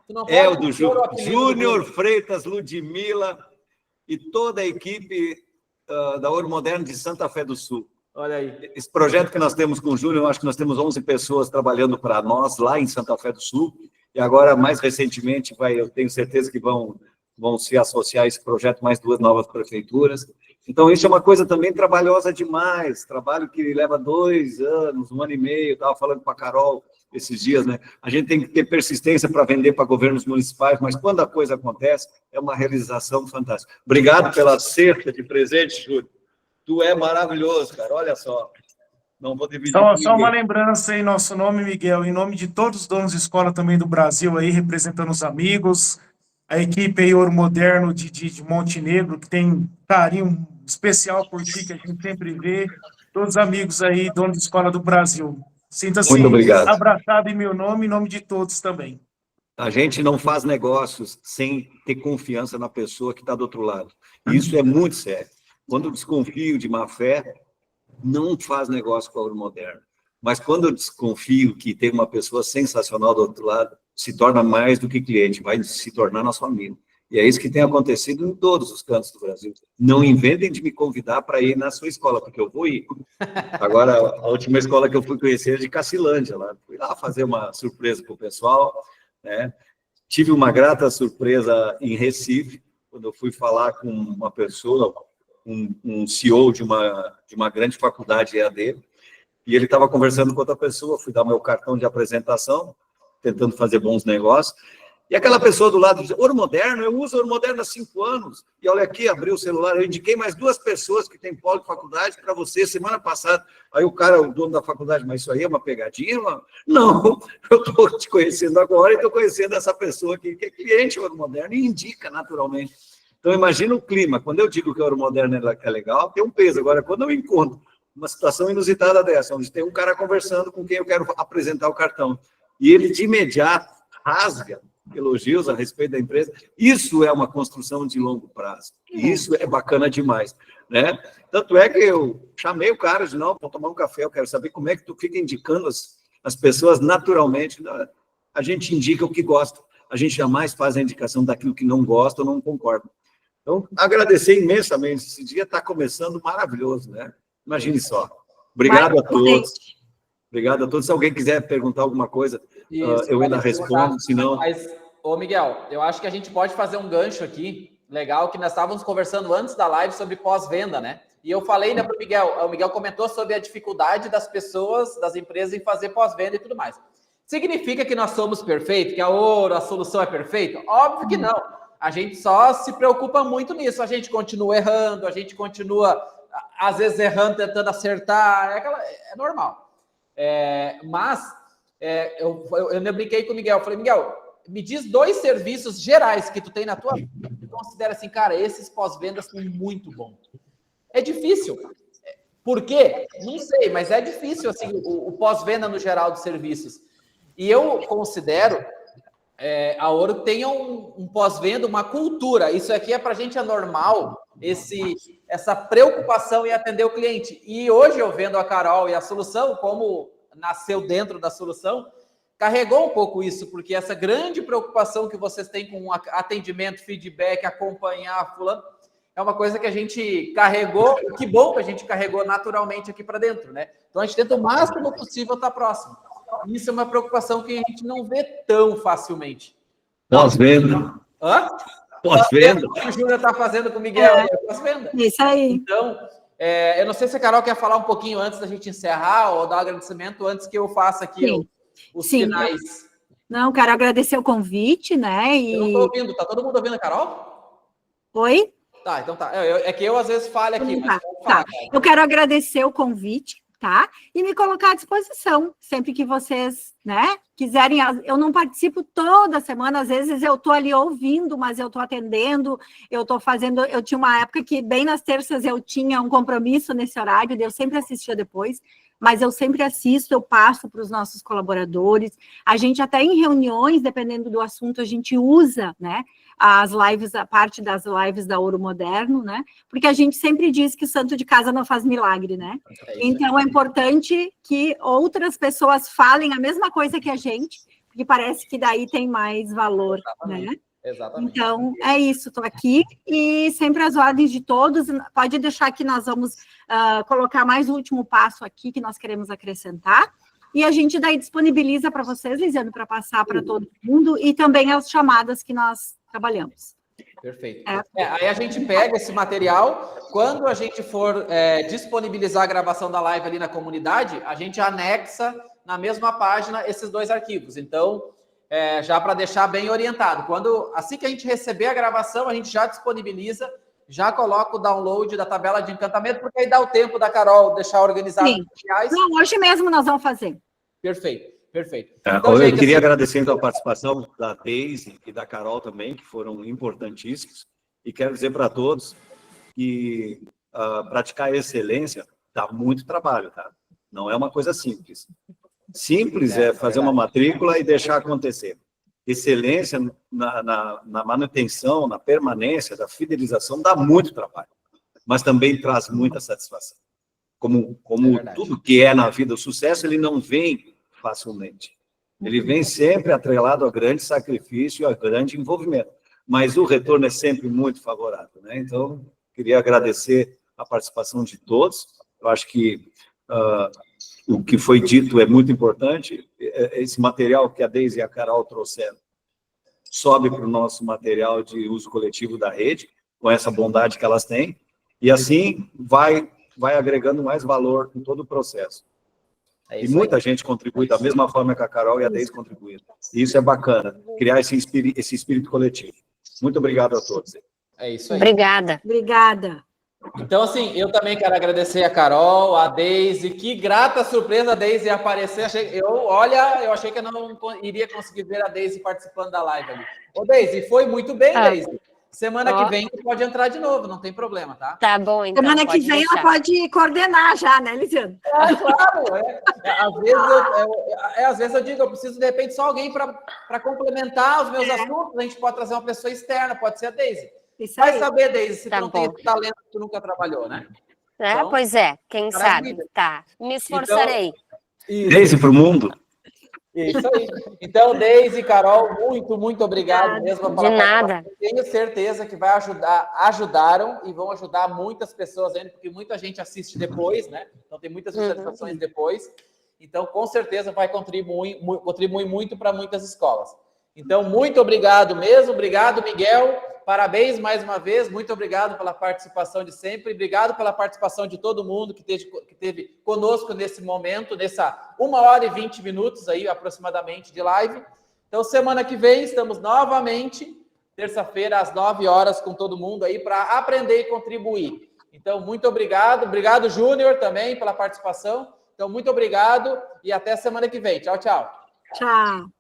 O do Júnior Freitas, Ludmila e toda a equipe da Ouro Moderno de Santa Fé do Sul. Olha aí. Esse projeto que nós temos com o Júnior, eu acho que nós temos 11 pessoas trabalhando para nós lá em Santa Fé do Sul. E agora, mais recentemente, eu tenho certeza que vão se associar a esse projeto mais 2 novas prefeituras. Então, isso é uma coisa também trabalhosa demais, trabalho que leva 2 anos, 1 ano e meio, eu estava falando com a Carol esses dias, né? A gente tem que ter persistência para vender para governos municipais, mas quando a coisa acontece, é uma realização fantástica. Obrigado pela cesta de presente, Júlio. Tu é maravilhoso, cara, olha só. Não vou dividir só uma lembrança em nosso nome, Miguel, em nome de todos os donos de escola também do Brasil aí, representando os amigos, a equipe aí Ouro Moderno de Montenegro, que tem carinho especial por ti, que a gente sempre vê, todos os amigos aí, donos de escola do Brasil. Sinta-se abraçado em meu nome, em nome de todos também. A gente não faz negócios sem ter confiança na pessoa que está do outro lado. Isso é muito sério. Quando eu desconfio de má fé, não faz negócio com a Ouro Moderno. Mas quando eu desconfio que tem uma pessoa sensacional do outro lado, se torna mais do que cliente, vai se tornar nosso amigo. E é isso que tem acontecido em todos os cantos do Brasil. Não inventem de me convidar para ir na sua escola, porque eu vou ir. Agora, a última escola que eu fui conhecer é de Cacilândia. Fui lá fazer uma surpresa para o pessoal, né? Tive uma grata surpresa em Recife, quando eu fui falar com uma pessoa, um CEO de uma grande faculdade EAD, e ele estava conversando com outra pessoa, fui dar meu cartão de apresentação, tentando fazer bons negócios, e aquela pessoa do lado disse, Ouro Moderno, eu uso Ouro Moderno há 5 anos, e olha aqui, abri o celular, eu indiquei mais 2 pessoas que têm polo de faculdade para você semana passada. Aí o cara, o dono da faculdade, mas isso aí é uma pegadinha? Não, eu estou te conhecendo agora e estou conhecendo essa pessoa aqui, que é cliente Ouro Moderno, e indica naturalmente. Então, imagina o clima. Quando eu digo que o Ouro Moderno é legal, tem um peso. Agora, quando eu encontro uma situação inusitada dessa, onde tem um cara conversando com quem eu quero apresentar o cartão, e ele, de imediato, rasga elogios a respeito da empresa, isso é uma construção de longo prazo. E isso é bacana demais, né? Tanto é que eu chamei o cara de não, vou tomar um café, eu quero saber como é que tu fica indicando as pessoas naturalmente. A gente indica o que gosta. A gente jamais faz a indicação daquilo que não gosta ou não concorda. Então, agradecer imensamente. Esse dia está começando maravilhoso, né? Imagine só. Obrigado a todos. Obrigado a todos. Se alguém quiser perguntar alguma coisa, eu ainda respondo, senão... Mas, ô Miguel, eu acho que a gente pode fazer um gancho aqui, legal, que nós estávamos conversando antes da live sobre pós-venda, né? E eu falei ainda para o Miguel comentou sobre a dificuldade das pessoas, das empresas em fazer pós-venda e tudo mais. Significa que nós somos perfeitos? Que a Ouro, a solução é perfeita? Óbvio que não. A gente só se preocupa muito nisso. A gente continua errando, a gente continua, às vezes, errando, tentando acertar. É normal. Eu ainda brinquei com o Miguel. Eu falei, Miguel, me diz 2 serviços gerais que tu tem na tua vida que tu considera assim, cara, esses pós-vendas são muito bons. É difícil. Por quê? Não sei, mas é difícil assim, o pós-venda no geral de serviços. E eu considero a Ouro tem um pós-venda, uma cultura. Isso aqui para a gente é normal, essa preocupação em atender o cliente. E hoje eu vendo a Carol e a solução, como nasceu dentro da solução, carregou um pouco isso, porque essa grande preocupação que vocês têm com atendimento, feedback, acompanhar fulano, é uma coisa que a gente carregou, que bom que a gente carregou naturalmente aqui para dentro, né? Então a gente tenta o máximo possível estar próximo. Isso é uma preocupação que a gente não vê tão facilmente. Pós-venda. Pós-venda. O que o Júnior está fazendo com o Miguel é pós-venda. Isso aí. Então, Eu não sei se a Carol quer falar um pouquinho antes da gente encerrar ou dar um agradecimento, antes que eu faça aqui os finais. Não, quero agradecer o convite, né? Eu não estou ouvindo, tá todo mundo ouvindo a Carol? Oi? Tá, então tá. É que eu às vezes falho aqui, mas tá. Eu quero agradecer o convite, tá? E me colocar à disposição, sempre que vocês, né, quiserem. Eu não participo toda semana, às vezes eu tô ali ouvindo, mas eu tô atendendo, eu tô fazendo. Eu tinha uma época que bem nas terças eu tinha um compromisso nesse horário, eu sempre assistia depois, mas eu sempre assisto, eu passo para os nossos colaboradores. A gente até em reuniões, dependendo do assunto, a gente usa, né? As lives, a parte das lives da Ouro Moderno, né? Porque a gente sempre diz que o santo de casa não faz milagre, né? Então é importante que outras pessoas falem a mesma coisa que a gente, porque parece que daí tem mais valor, né? Exatamente. Então, é isso, estou aqui e sempre às ordens de todos. Pode deixar que nós vamos colocar mais o último passo aqui que nós queremos acrescentar. E a gente daí disponibiliza para vocês, Lisiane, para passar para todo mundo e também as chamadas que nós trabalhamos. Perfeito. Aí a gente pega esse material, quando a gente for disponibilizar a gravação da live ali na comunidade, a gente anexa na mesma página esses 2 arquivos. Então, já para deixar bem orientado, assim que a gente receber a gravação, a gente já disponibiliza, já coloca o download da tabela de encantamento, porque aí dá o tempo da Carol deixar organizado. Sim. Não, hoje mesmo nós vamos fazer. Perfeito. Então, eu queria agradecer então, a participação da Deise e da Carol também, que foram importantíssimos, e quero dizer para todos que praticar a excelência dá muito trabalho, tá? Não é uma coisa simples. Simples é fazer uma matrícula e deixar acontecer. Excelência na manutenção, na permanência, da fidelização, dá muito trabalho, mas também traz muita satisfação. Como tudo que é na vida, o sucesso ele não vem facilmente. Ele vem sempre atrelado a grande sacrifício e a grande envolvimento, mas o retorno é sempre muito favorável, né? Então, queria agradecer a participação de todos. Eu acho que o que foi dito é muito importante. Esse material que a Deise e a Carol trouxeram sobe para o nosso material de uso coletivo da rede, com essa bondade que elas têm, e assim vai agregando mais valor em todo o processo. E muita gente contribui da mesma forma que a Carol e a Deise contribuíram. E isso é bacana, criar esse espírito coletivo. Muito obrigado a todos. É isso aí. Obrigada. Então, assim, eu também quero agradecer a Carol, a Deise. Que grata surpresa a Deise aparecer. Eu achei que eu não iria conseguir ver a Deise participando da live ali. Ô, Deise, foi muito bem, Deise. Semana que vem tu pode entrar de novo, não tem problema, tá? Tá bom, então. Semana que vem ela pode coordenar já, né, Lisiane? Claro. Às vezes eu digo, eu preciso de repente só alguém para complementar os meus assuntos. A gente pode trazer uma pessoa externa, pode ser a Deise. Vai saber, Deise, se tu não tem talento que tu nunca trabalhou, né? Então, pois é, quem sabe. Tá, me esforçarei. Deise para o mundo. Isso aí. Então, Deise e Carol, muito obrigado mesmo. De nada. Tenho certeza que ajudaram e vão ajudar muitas pessoas ainda, porque muita gente assiste depois, né? Então, tem muitas visualizações depois. Então, com certeza, vai contribuir muito para muitas escolas. Então, muito obrigado mesmo. Obrigado, Miguel. Parabéns mais uma vez. Muito obrigado pela participação de sempre. Obrigado pela participação de todo mundo que esteve conosco nesse momento, nessa 1h20 aí, aproximadamente, de live. Então, semana que vem, estamos novamente, terça-feira, às 9h, com todo mundo aí, para aprender e contribuir. Então, muito obrigado. Obrigado, Júnior, também, pela participação. Então, muito obrigado e até semana que vem. Tchau, tchau. Tchau.